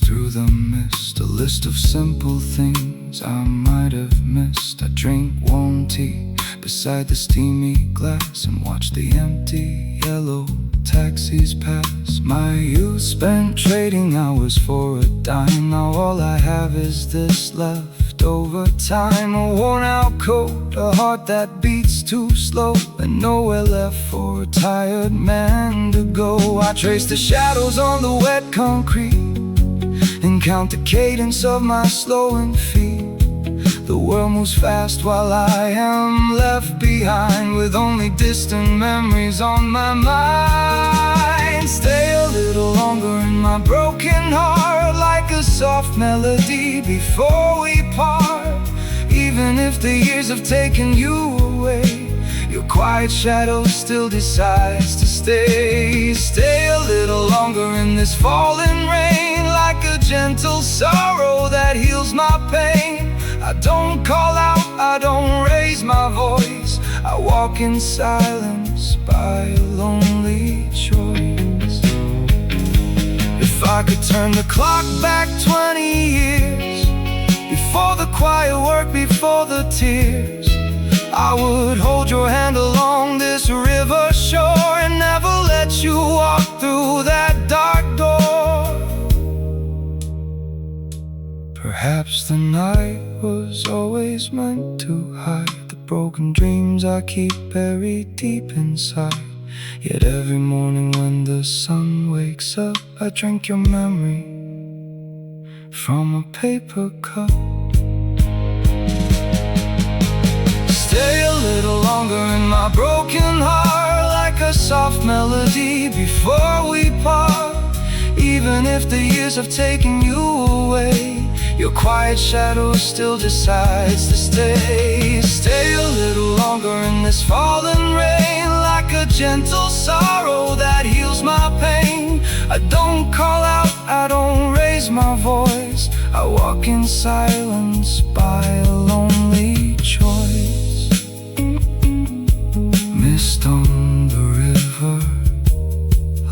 Through the mist, a list of simple things I might have missed. I drink warm tea beside the steamy glass and watch the empty yellow taxis pass. My youth spent trading hours for a dime. Now all I have is this leftover time. A worn out coat, a heart that beats too slow, and nowhere left for a tired man to go. I trace the shadows on the wet concrete and count the cadence of my slowing feet. The world moves fast while I am left behind with only distant memories on my mind. Stay a little longer in my broken heart, like a soft melody before we part. Even if the years have taken you away, your quiet shadow still decides to stay. Stay a little longer in this falling rain, like a gentle sorrow that heals my pain. I don't call out, I don't raise my voice. I walk in silence by a lonely choice. If I could turn the clock back 20 years, before the quiet work, before the tears, I would hold your hand along this river shore and never let you walk through that dark door. Perhaps the night was always meant to hide the broken dreams I keep buried deep inside. Yet every morning when the sun wakes up, I drink your memory from a paper cup. Stay a little longer in my broken heart, like a soft melody before we part. Even if the years have taken you away, Your quiet shadow still decides to stay. Stay a little longer in this falling rain, like a gentle sorrow that heals my pain. I don't call out, I don't raise my voice. I walk in silence by a lonely choice. Mist on the river,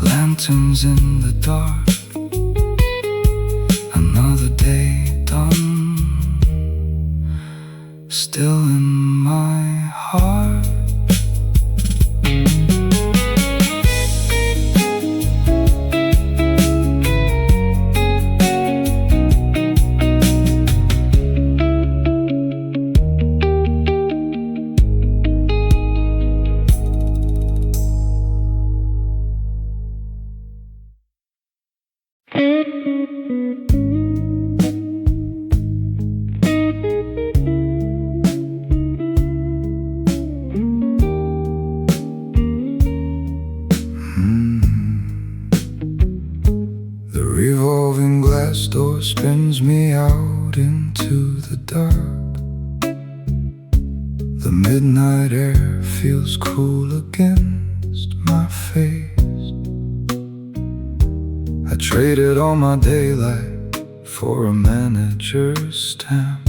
lanterns in the dark. Another day done, still in my heart. The revolving glass door spins me out into the dark. The midnight air feels cool against my face. I traded all my daylight for a manager's stamp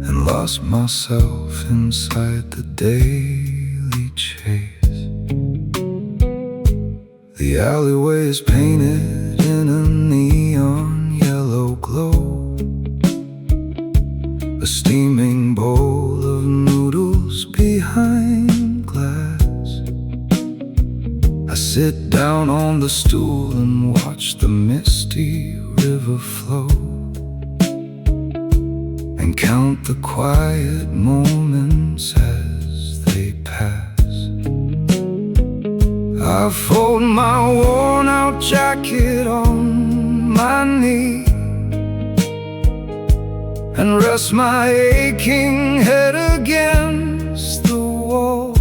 and lost myself inside the daily chase. The alleyway is painted in a neon yellow glow. A steaming bowl of noodles behind glass. I sit down on the stool and watch the misty river flow, and count the quiet moments as they pass. I fold my worn out jacket on my knee and rest my aching head against the wall.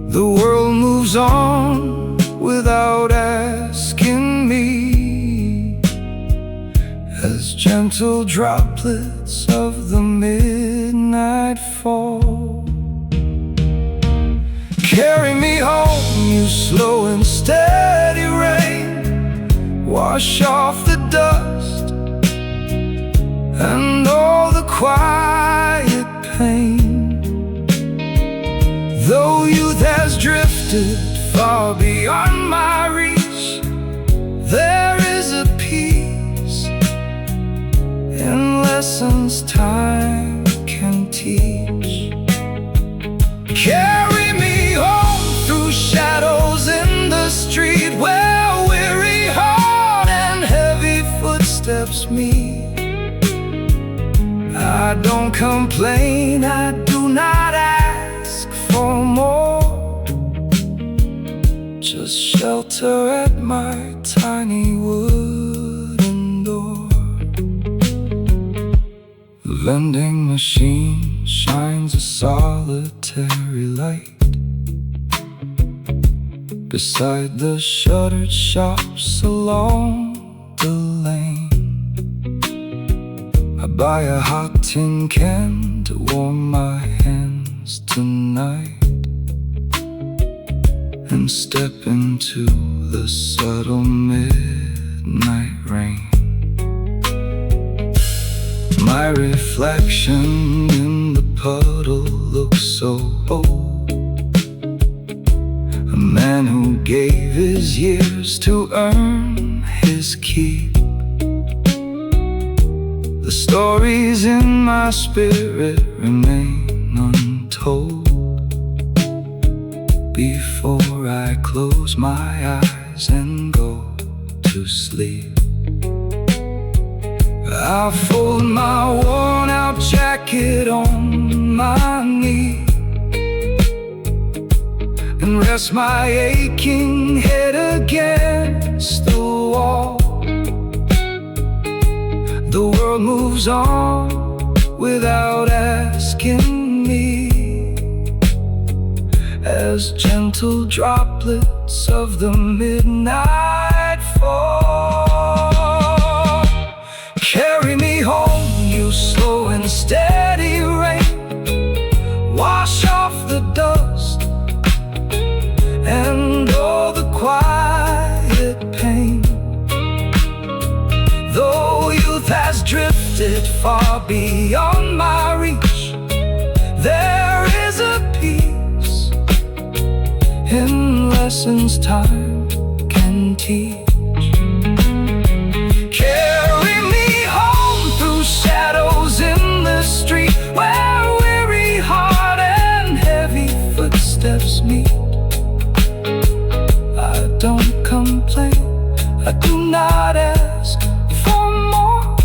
The world moves on without asking me, as gentle droplets of the midnight fall. Carry me home, you slow and steady rain. Wash off the dust and all the quiet pain. Though youth has drifted far beyond my reach, there is a peace in lessons time can teach. Carry me home through shadows in the street, where weary heart and heavy footsteps meet. I don't complain, I do not ask for more, just shelter at my tiny wooden door. The vending machine shines a solitary light beside the shuttered shops along the lane. I buy a hot tin can to warm my hands tonight, and step into the subtle midnight rain. My reflection in the puddle looks so old, a man who gave his years to earn his keep. The stories in my spirit remain untold before I close my eyes and go to sleep. I fold my worn out jacket on my knee and rest my aching head against the wall. The world moves on without asking me, as gentle droplets of the midnight fall. Carry me home, you slow and steady rain. Wash off the dust and all the quiet pain. Though youth has drifted far beyond my reach, there is a peace in lessons time can teach. Carry me home through shadows in the street, where weary heart and heavy footsteps meet. I don't complain, I do not ask for more,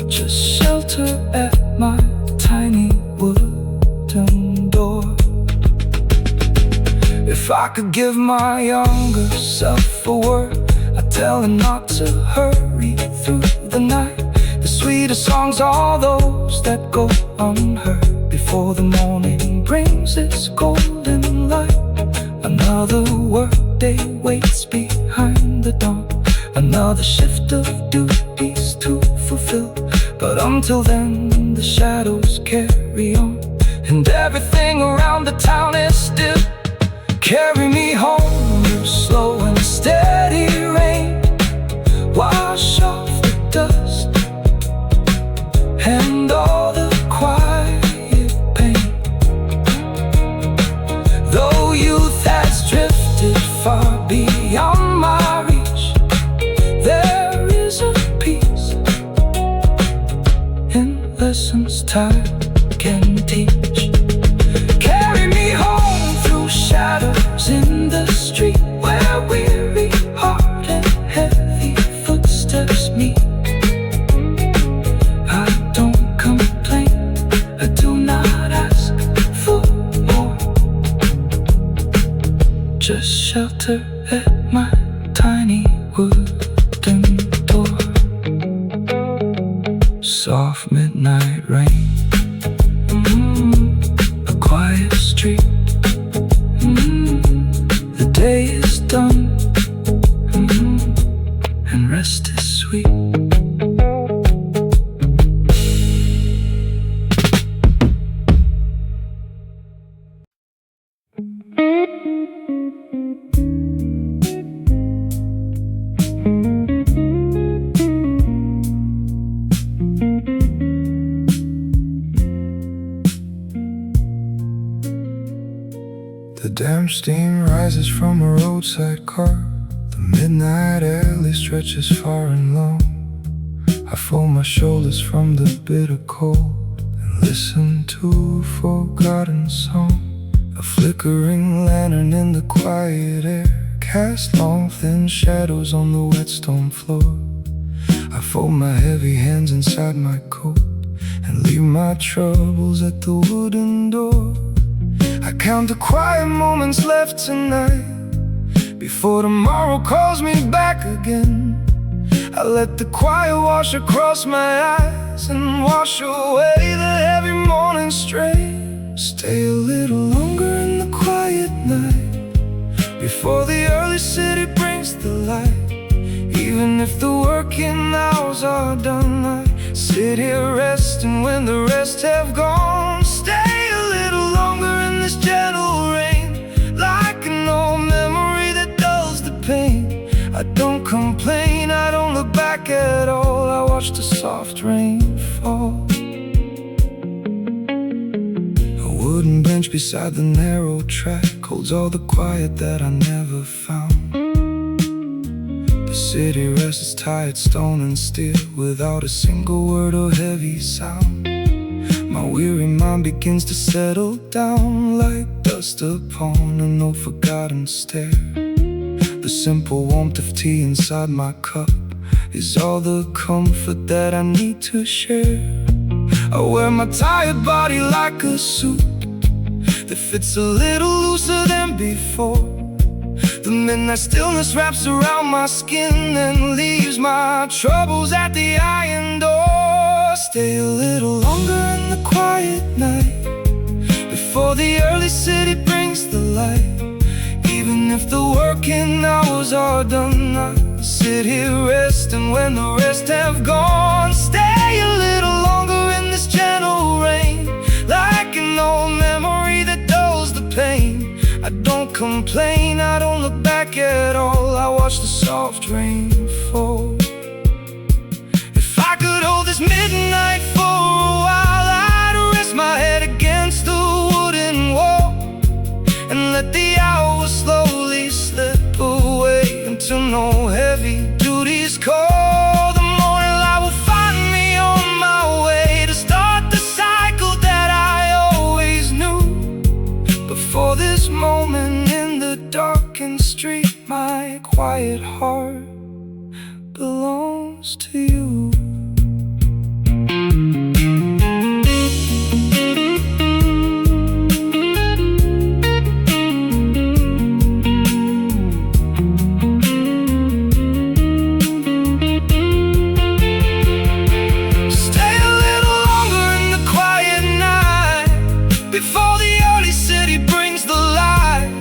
just shelter at my tiny wooden door. If I could give my younger self a word, I'd tell her not to hurry through the night. The sweetest songs are those that go unheard before the morning brings its golden light. Another workday waits behind the dawn, another shift of duties to fulfill. But until then, the shadows carry on, and everything around the town is still. Carry me home, you slow and steady rain. Wash off the dust and all the quiet pain. Though youth has drifted far beyond my reach, there is a peace in lessons time can teach. Carry me home through shadows in the street, where weary heart and heavy footsteps meet. I don't complain, I do not ask for more, just shelter at my tiny wooden door. Soft midnight rain, a quiet street. The day is done, and rest is sweet. The damp steam rises from a roadside car. The midnight alley stretches far and long. I fold my shoulders from the bitter cold and listen to a forgotten song. A flickering lantern in the quiet air casts long thin shadows on the wet stone floor. I fold my heavy hands inside my coat and leave my troubles at the wooden door. I count the quiet moments left tonight before tomorrow calls me back again. I let the quiet wash across my eyes and wash away the heavy morning strain. Stay a little longer in the quiet night before the early city brings the light. Even if the working hours are done, I sit here resting when the rest have gone. Stay a little longer in this gentle rain, like an old memory that dulls the pain. I don't complain, I don't look back at all. I watch the soft rain fall. A wooden bench beside the narrow track holds all the quiet that I never found. The city rests tired, stone and steel, without a single word or heavy sound. My weary mind begins to settle down like dust upon an old forgotten stair. The simple warmth of tea inside my cup is all the comfort that I need to share. I wear my tired body like a suit that fits a little looser than before. The midnight stillness wraps around my skin and leaves my troubles at the iron door. Stay a little longer in the quiet night before before the early city brings the light. Even if the working hours are done, I sit here resting when the rest have gone. Stay a little longer in this gentle rain, like an old memory that dulls the pain. I don't complain, I don't look back at all. I watch the soft rain fall. If I could hold this midnight for a while, I'd rest my head against the wooden wall and let the hours slowly slip away until no heavy duties call. The morning light will find me on my way to start the cycle that I always knew. Before this moment in the darkened street, my quiet heart belongs to you. Before the early city brings the light,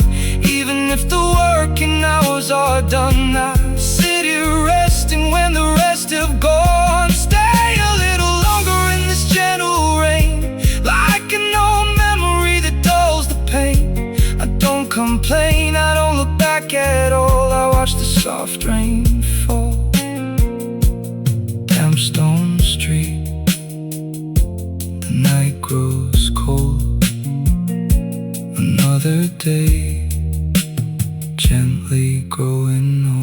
even if the working hours are done, I sit here resting when the rest have gone. Stay a little longer in this gentle rain, like an old memory that dulls the pain. I don't complain, I don't look back at all. I watch the soft rain fall. Damp stone street, the night grows cold. Another day, gently growing old.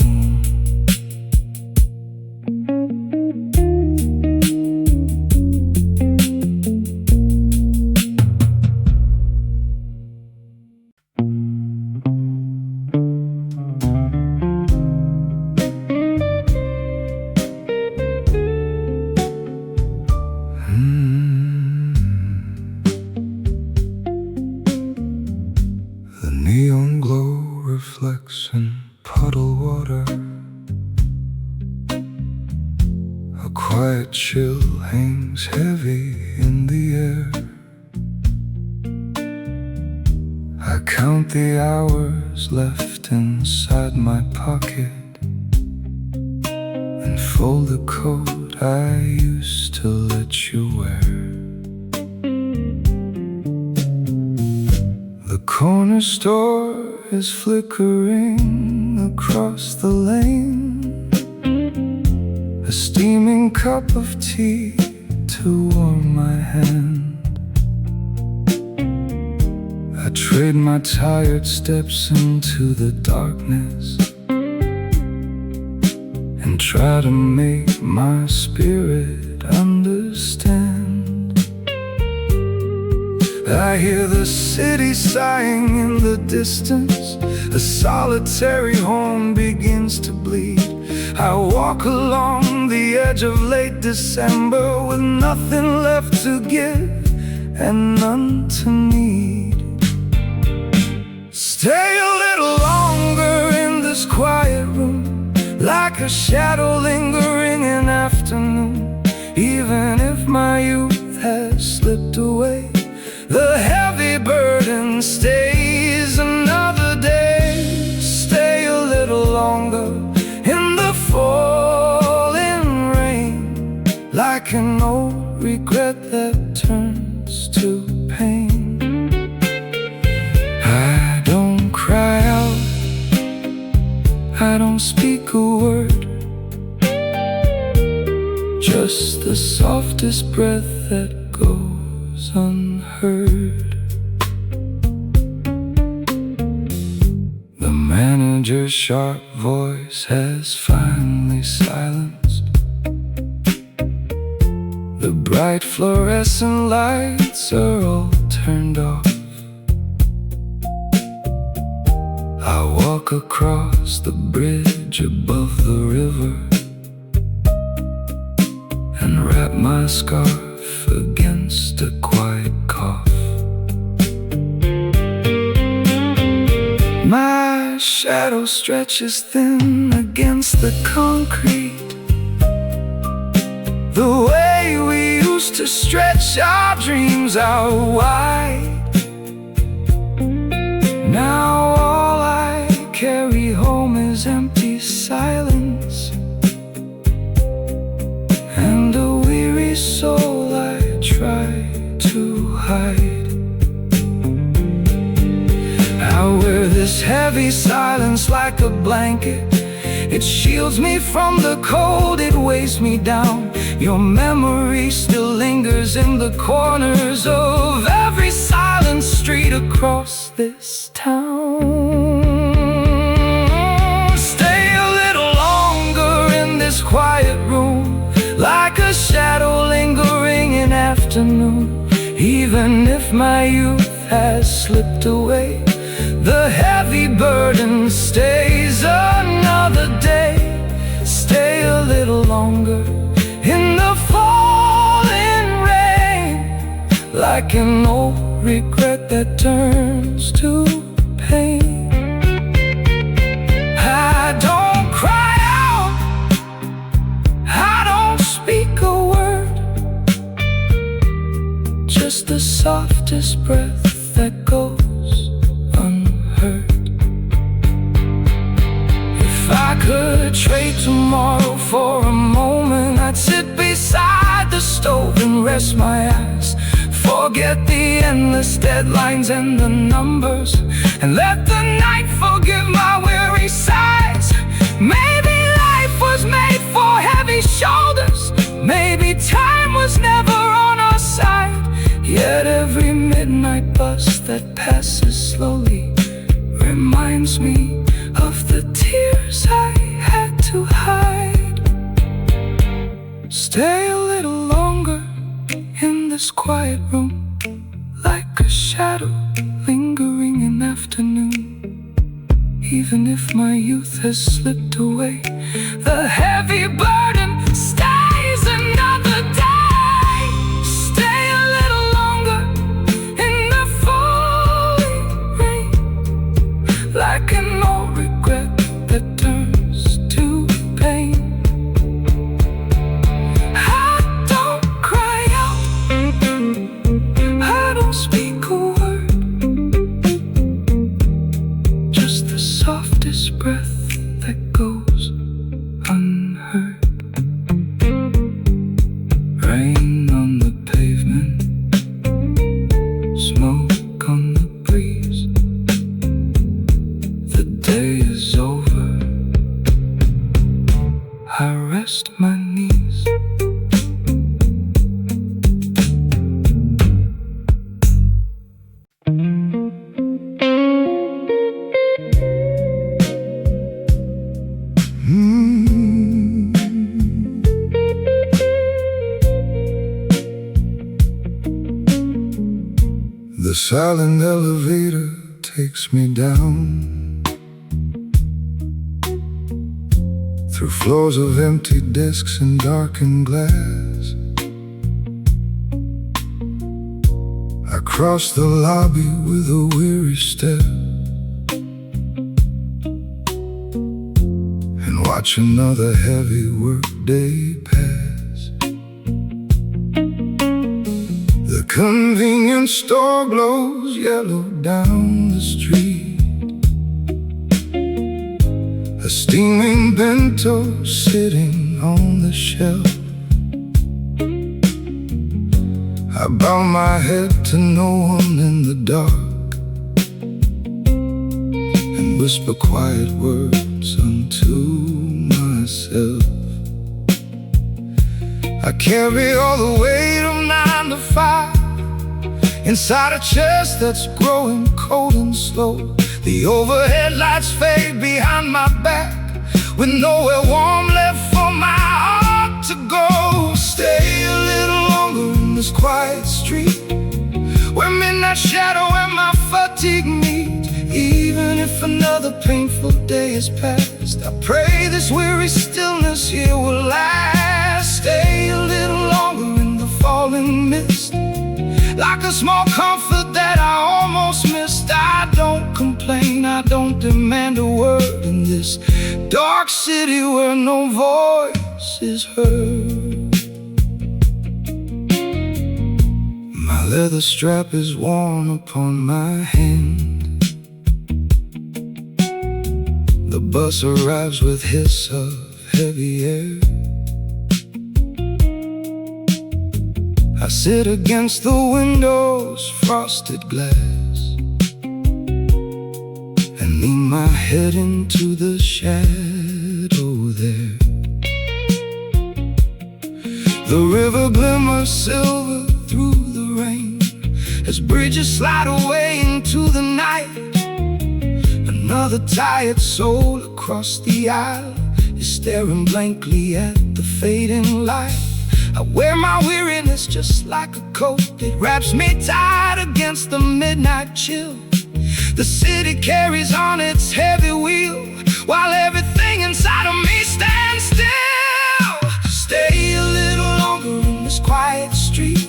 Neon glow reflects in puddle water. A quiet chill hangs heavy in the air. I count the hours left inside my pocket and fold the coat I used to let you wear. The corner store is flickering across the lane, a steaming cup of tea to warm my hand. I trade my tired steps into the darkness and try to make my spirit understand. I hear the city sighing in the distance. A solitary horn begins to bleed. I walk along the edge of late December with nothing left to give and none to need. Stay a little longer in this quiet room, like a shadow lingering in afternoon. Even if my youth has slipped away, the heavy burden stays another day. Stay a little longer in the falling rain, like an old regret that turns to pain. I don't cry out, I don't speak a word, just the softest breath that goes unheard. The manager's sharp voice has finally silenced. The bright fluorescent lights are all turned off. I walk across the bridge above the river and wrap my scarf against a quiet cough. My shadow stretches thin against the concrete, the way we used to stretch our dreams out wide. this heavy silence like a blanket. It shields me from the cold, it weighs me down. Your memory still lingers in the corners of every silent street across this town. Stay a little longer in this quiet room, like a shadow lingering in afternoon. Even if my youth has slipped away, the heavy burden stays another day. Stay a little longer in the falling rain, like an old regret that turns to pain. I don't cry out, I don't speak a word, just the softest breath that goes unheard. If I could trade tomorrow for a moment, I'd sit beside the stove and rest my eyes. Forget the endless deadlines and the numbers, and let the night forgive my weary sighs. Maybe life was made for heavy shoulders, maybe time was never on our side. Yet every midnight bus that passes slowly reminds me of the tears I had to hide. Stay a little longer in this quiet room, like a shadow lingering in afternoon. Even if my youth has slipped away, the heavy burden stays another day. Stay a little longer in the falling rain, like an old regret that turns to pain. I don't cry out, I don't speak a word, just the softest breath that goes unheard. Rain on the pavement, smoke on the breeze. The day is over, I rest my knees. The silent elevator takes me down through floors of empty desks and darkened glass. I cross the lobby with a weary step and watch another heavy workday pass. The convenience store glows yellow down the street. A steaming bento sitting on the shelf. I bow my head to no one in the dark and whisper quiet words unto myself. I carry all the weight of 9 to 5 inside a chest that's growing cold and slow. The overhead lights fade behind my back, with nowhere warm left for my heart to go. Stay a little longer in this quiet street, where midnight shadow and my fatigue meet. Even if another painful day has passed, I pray this weary stillness here will last. Stay a little longer in the falling mist, like a small comfort that I almost missed. I don't complain, I don't demand a word in this dark city where no voice is heard. My leather strap is worn upon my hand. The bus arrives with hiss of heavy air. I sit against the window's frosted glass and lean my head into the shadow there. The river glimmers silver through the rain as bridges slide away into the night. Another tired soul across the aisle is staring blankly at the fading light. I wear my weariness just like a coat. It wraps me tight against the midnight chill. The city carries on its heavy wheel while everything inside of me stands still. Stay a little longer in this quiet street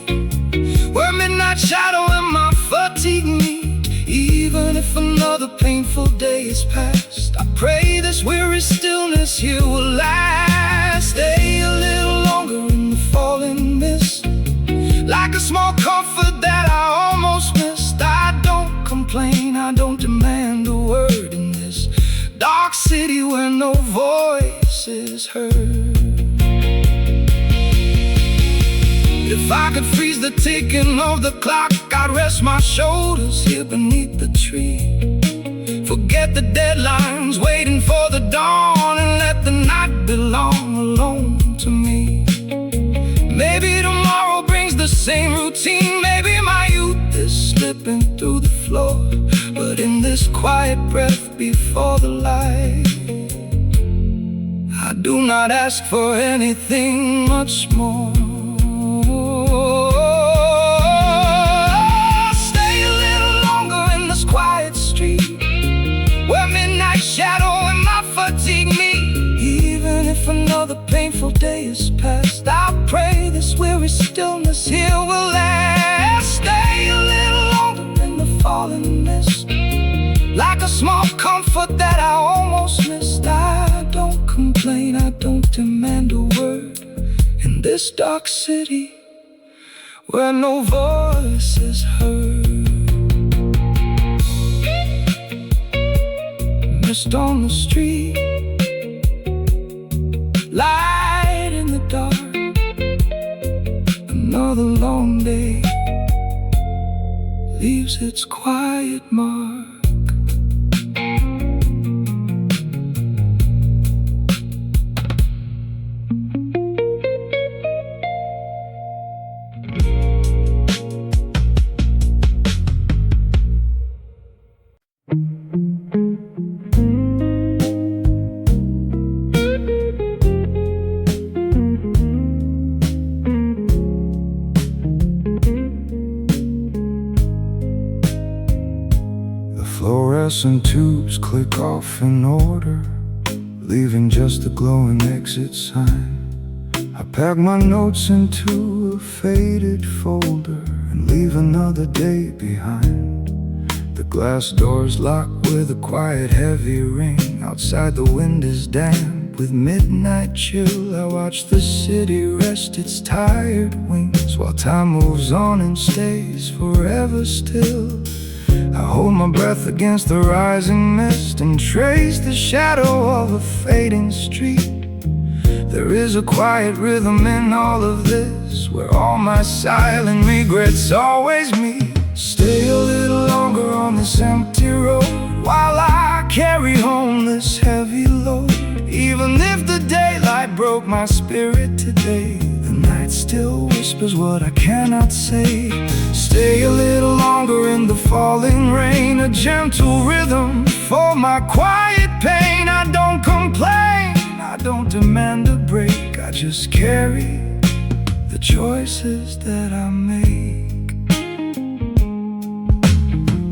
where midnight shadow and my fatigue meet. Even if another painful day is past, I pray this weary stillness here will last. Stay a little longer in the falling mist, like a small comfort that I almost missed. I don't complain, I don't demand a word in this dark city where no voice is heard. If I could freeze the ticking of the clock, I'd rest my shoulders here beneath the tree. Forget the deadlines, waiting for the dawn, and let the night belong alone to me. Maybe tomorrow brings the same routine. Maybe my youth is slipping through the floor. But in this quiet breath before the light, I do not ask for anything much more. Stay a little longer in this quiet street where midnight shadow and my fatigue meet. Even if another painful day is past, I pray this weary stillness here will last. Stay a little longer in the falling mist, like a small comfort that I almost missed. I don't complain, I don't demand a word in this dark city where no voice is heard. Mist on the street, light in the dark. Another long day leaves its quiet mark. Fluorescent tubes click off in order, leaving just the glowing exit sign. I pack my notes into a faded folder and leave another day behind. The glass doors lock with a quiet heavy ring. Outside the wind is damp with midnight chill. I watch the city rest its tired wings while time moves on and stays forever still. I hold my breath against the rising mist and trace the shadow of a fading street. There is a quiet rhythm in all of this, where all my silent regrets always meet. Stay a little longer on this empty road while I carry home this heavy load. Even if the daylight broke my spirit today, the night still whispers what I cannot say. Stay a little longer in the falling rain, a gentle rhythm for my quiet pain. I don't complain, I don't demand a break, I just carry the choices that I make.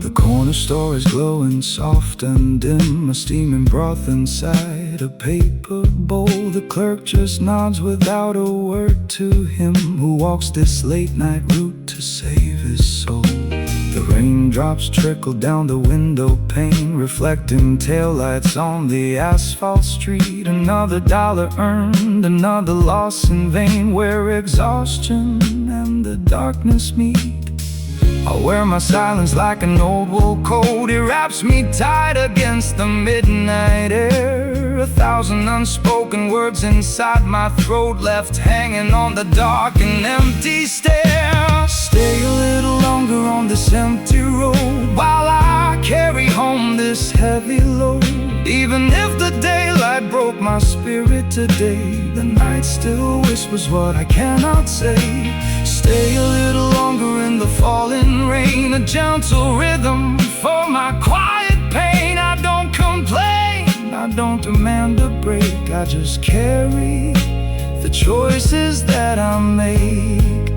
The corner store is glowing soft and dim, a steaming broth inside a paper bowl. The clerk just nods without a word to him who walks this late night route to save his soul. The raindrops trickle down the window pane, reflecting taillights on the asphalt street. Another dollar earned, another loss in vain, where exhaustion and the darkness meet. I'll wear my silence like an old wool coat. It wraps me tight against the midnight air. 1,000 unspoken words inside my throat, left hanging on the dark and empty stair. Stay a little longer on this empty road while I carry home this this heavy load. Even if the daylight broke my spirit today, the night still whispers what I cannot say. Stay a little longer in the falling rain, a gentle rhythm for my quiet pain. I don't complain, I don't demand a break, I just carry the choices that I make.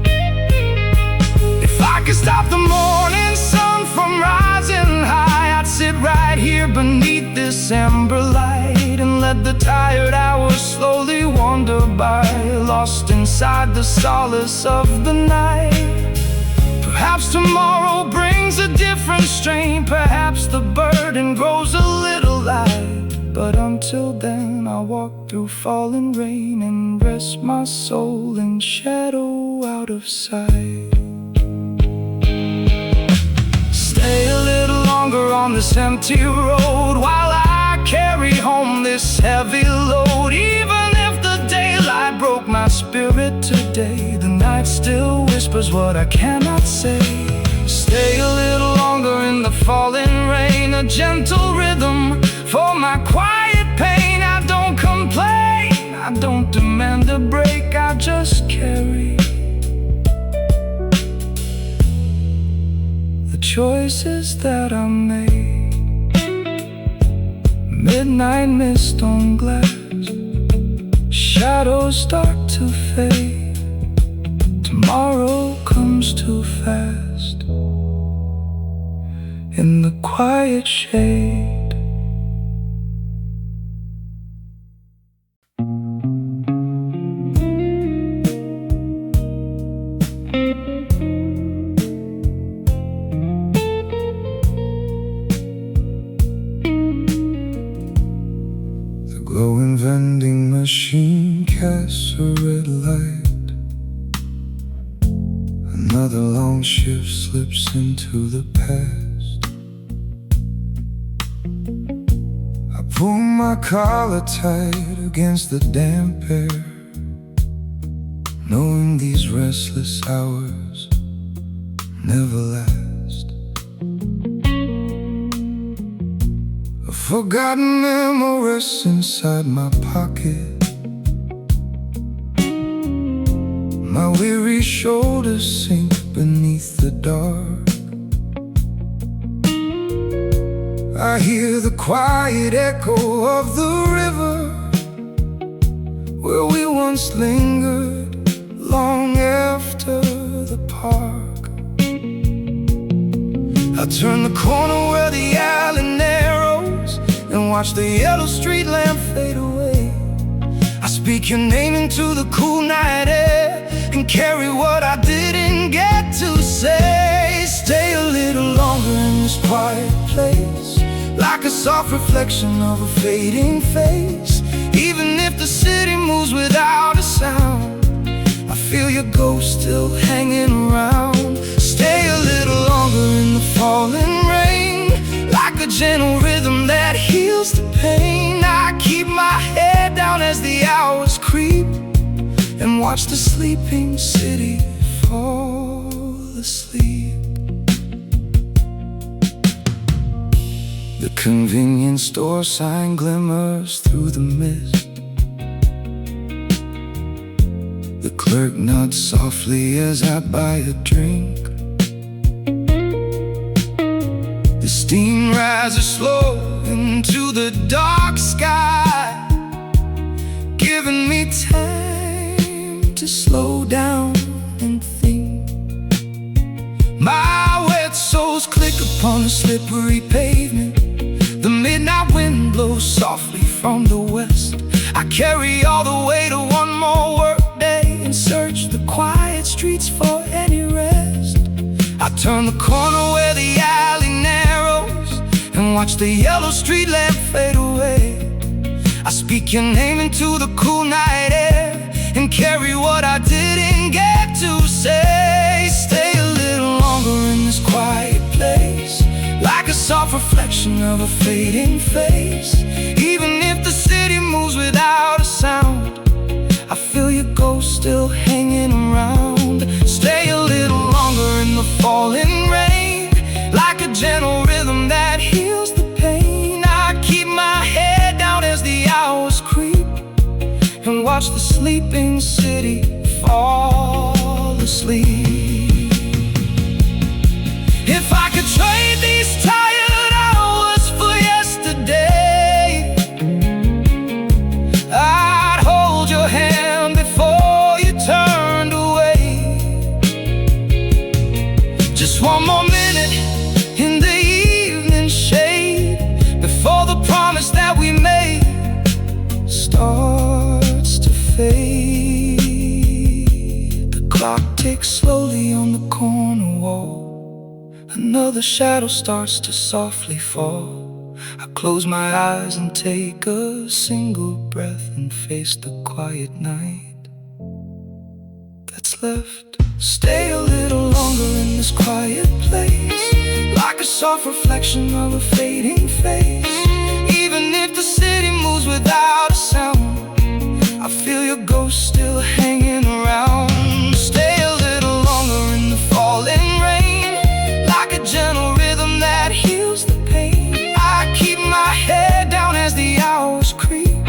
If I could stop the morning sun from rising high, I'd sit right here beneath this ember light and let the tired hours slowly wander by, lost inside the solace of the night. Perhaps tomorrow brings a different strain, perhaps the burden grows a little light. But until then, I'll walk through falling rain and rest my soul in shadow out of sight. Stay a little longer on this empty road while I carry home this heavy load. Even if the daylight broke my spirit today, the night still whispers what I cannot say. Stay a little longer in the falling rain, a gentle rhythm for my quiet pain. I don't complain, I don't demand a break, I just carry the choices that I made. Midnight mist on glass, shadows start to fade. Tomorrow comes too fast in the quiet shade. Glowing vending machine casts a red light. Another long shift slips into the past. I pull my collar tight against the damp air, knowing these restless hours never last. A forgotten memo rests inside my pocket. My weary shoulders sink beneath the dark. I hear the quiet echo of the river where we once lingered long after the park. I turn the corner where the alley narrows and watch the yellow street lamp fade away. I speak your name into the cool night air and carry what I didn't get to say. Stay a little longer in this quiet place, like a soft reflection of a fading face. Even if the city moves without a sound, I feel your ghost still hanging around. Stay a little longer in the falling rain, like a gentle rhythm that heals the pain. I keep my head down as the hours creep and watch the sleeping city fall asleep. The convenience store sign glimmers through the mist. The clerk nods softly as I buy a drink. The steam rises slow into the dark sky, giving me time to slow down and think. My wet soles click upon the slippery pavement. The midnight wind blows softly from the west. I carry all the way to one more work day and search the quiet streets for any rest. I turn the corner where the alley narrows and watch the yellow street lamp fade away. I speak your name into the cool night air and carry what I didn't get to say. Stay a little longer in this quiet place, like a soft reflection of a fading face. Even if the city moves without a sound, I feel your ghost still hanging around. Stay a little longer in the falling rain, like a gentle rhythm that heals the pain. watch the sleeping city fall asleep. If I could trade these tired hours for yesterday, I'd hold your hand before you turned away. Just one more minute in the evening shade before the promise that we made starts to fade. The clock ticks slowly on the corner wall. Another shadow starts to softly fall. I close my eyes and take a single breath and face the quiet night that's left. Stay a little longer in this quiet place, like a soft reflection of a fading face. Even if the city moves without a sound, I feel your ghost still hanging around. Stay a little longer in the falling rain, like a gentle rhythm that heals the pain. I keep my head down as the hours creep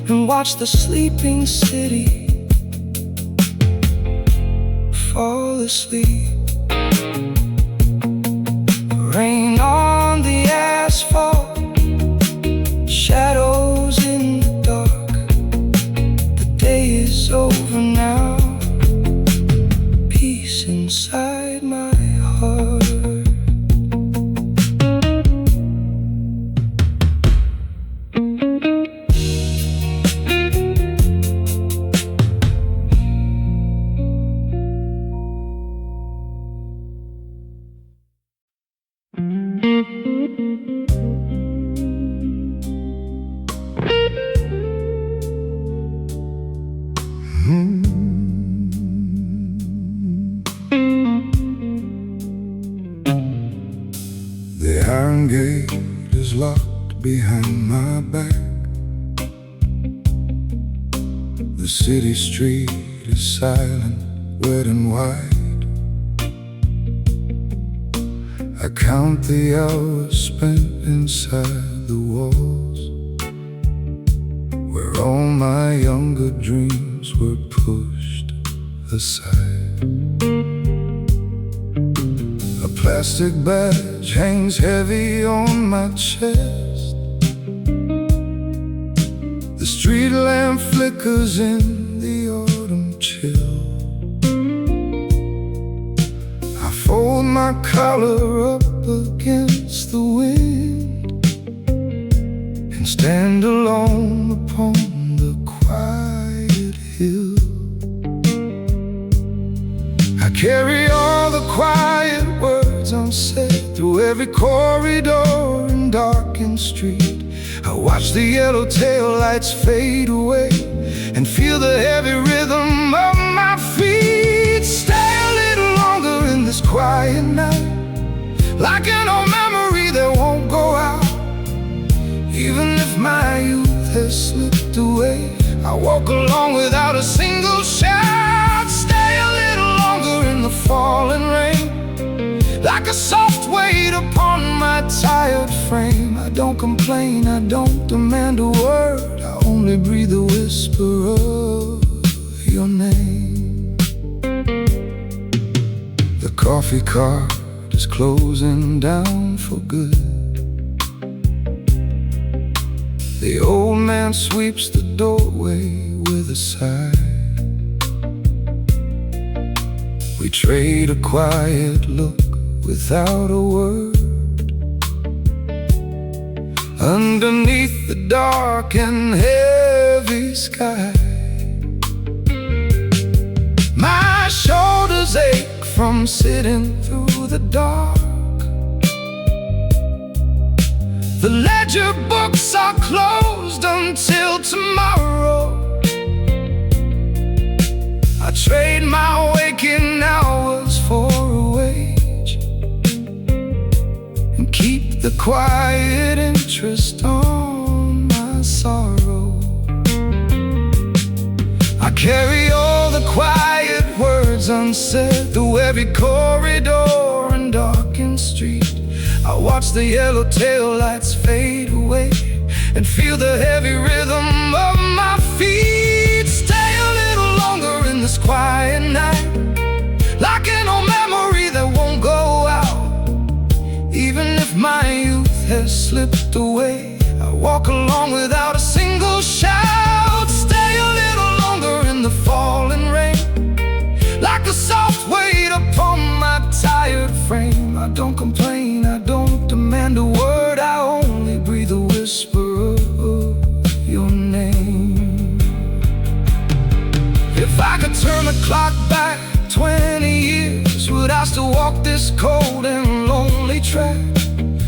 and watch the sleeping city fall asleep. Rain on the asphalt, shadows in the dark. The day is over now, peace inside my heart. The iron gate is locked behind my back. The city street is silent, wet and wide. I count the hours spent inside the walls, where all my younger dreams were pushed aside. A plastic badge hangs heavy on my chest. The street lamp flickers in the autumn chill. I fold my collar up against the wind and stand alone upon the quiet hill. I carry all the quiet words unsaid through every corridor and darkened street. I watch the yellow taillights fade away and feel the heavy rhythm of my feet. Stay a little longer in this quiet night, like an old memory that won't go out. Even if my youth has slipped away, I walk along without a single shout. Stay a little longer in the falling rain, like a soft weight upon my tired frame. I don't complain, I don't demand a word, I only breathe a whisper of your name. The coffee cart is closing down for good. The old man sweeps the doorway with a sigh. We trade a quiet look without a word underneath the dark and heavy sky. My shoulders ache from sitting through the dark. The ledger books are closed until tomorrow. I trade my waking hours for a wage and keep the quiet interest on my sorrow. I carry all the quiet words unsaid through every corridor and darkened street. I watch the yellow taillights fade away and feel the heavy rhythm of my feet. quiet night, like an old memory that won't go out. Even if my youth has slipped away, I walk along without a single shout. Stay a little longer in the falling rain, like a soft weight upon my tired frame. I don't complain, I don't demand a word, I only breathe a whisper of your name. If I could turn the clock back 20 years, would I still walk this cold and lonely track?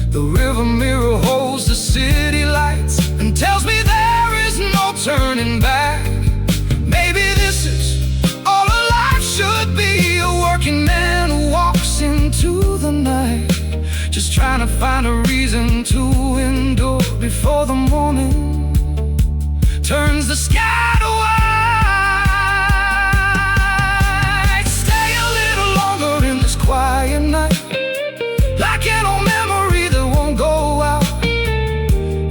The river mirror holds the city lights and tells me there is no turning back. Maybe this is all a life should be, a working man who walks into the night, just trying to find a reason to endure before the morning turns the sky to white. Stay a little longer in this quiet night, like an old memory that won't go out.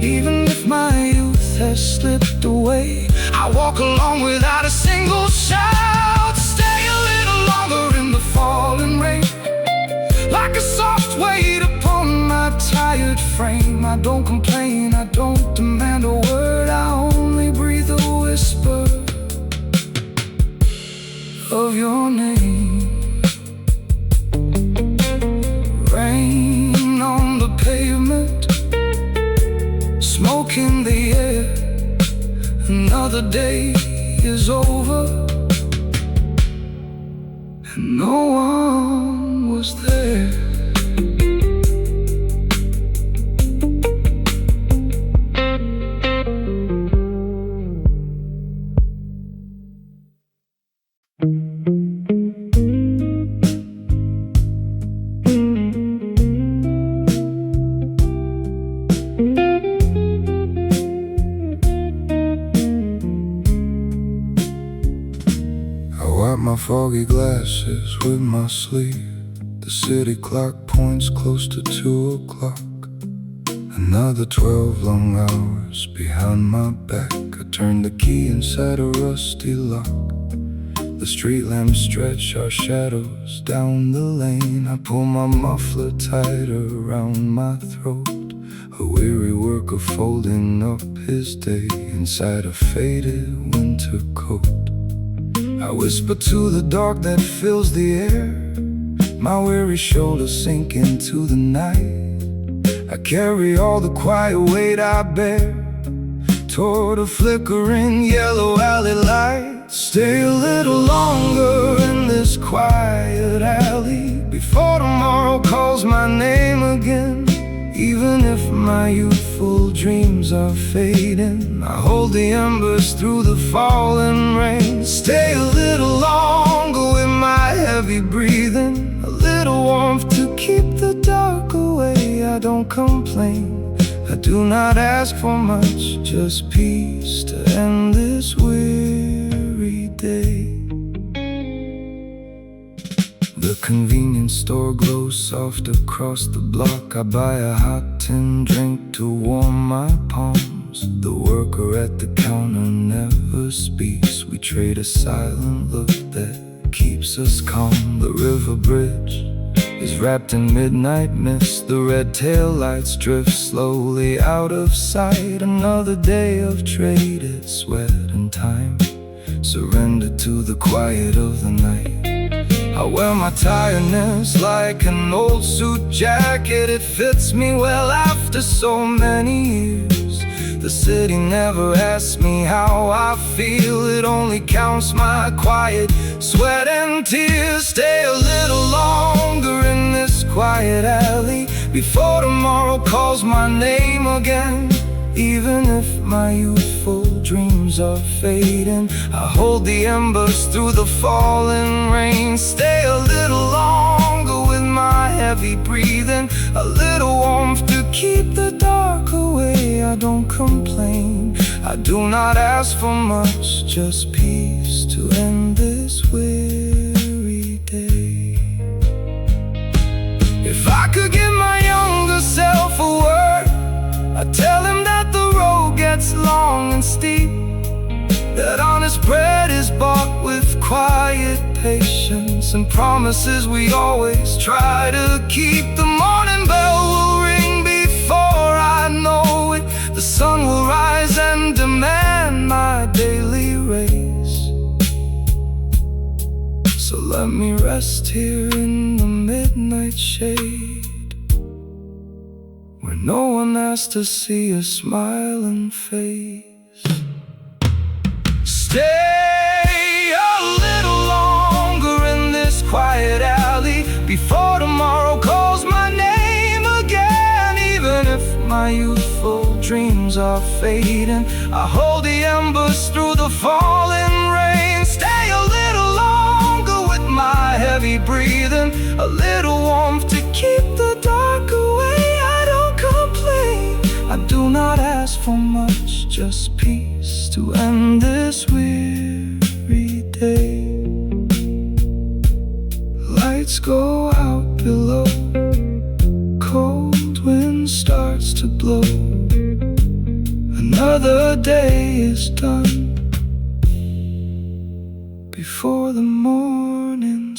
Even if my youth has slipped away, I walk along without a single shout. Stay a little longer in the falling rain, like a soft weight upon my tired frame. I don't complain, I don't demand a word, I only breathe a whisper of your name. Rain on the pavement, smoke in the air. Another day is over, and no one was there. My foggy glasses with my sleeve. The city clock points close to 2 o'clock. Another 12 long hours behind my back. I turn the key inside a rusty lock. The street lamps stretch our shadows down the lane. I pull my muffler tighter around my throat. A weary worker folding up his day inside a faded winter coat. I whisper to the dark that fills the air. My weary shoulders sink into the night. I carry all the quiet weight I bear toward a flickering yellow alley light. Stay a little longer in this quiet alley before tomorrow calls my name again. Even if my youthful dreams are fading, I hold the embers through the falling rain. Stay a little longer with my heavy breathing, a little warmth to keep the dark away. I don't complain, I do not ask for much, just peace to end this weary day. The convenience store glows soft across the block. I buy a hot tin drink to warm my palms. The worker at the counter never speaks. We trade a silent look that keeps us calm. The river bridge is wrapped in midnight mist. The red tail lights drift slowly out of sight. Another day of traded sweat and time, surrendered to the quiet of the night. I wear my tiredness like an old suit jacket. It fits me well after so many years. The city never asks me how I feel. It only counts my quiet sweat and tears. Stay a little longer in this quiet alley before tomorrow calls my name again. Even if my youthful dreams are fading, I hold the embers through the falling rain. Stay a little longer with my heavy breathing, a little warmth to keep the dark away. I don't complain, I do not ask for much, just peace to end this weary day. If I could give my younger self a word, I'd tell him that the road gets long and steep, that honest bread is bought with quiet patience and promises we always try to keep. The morning bell will ring before I know it. The sun will rise and demand my daily race. So let me rest here in the midnight shade, where no one has to see a smiling face. Stay a little longer in this quiet alley before tomorrow calls my name again. Even if my youthful dreams are fading, I hold the embers through the falling rain. Stay a little longer with my heavy breathing, a little warmth to keep the dark away. I don't complain, I do not ask for much, just peace to end this weary day. Lights go out below, cold wind starts to blow. Another day is done before the morning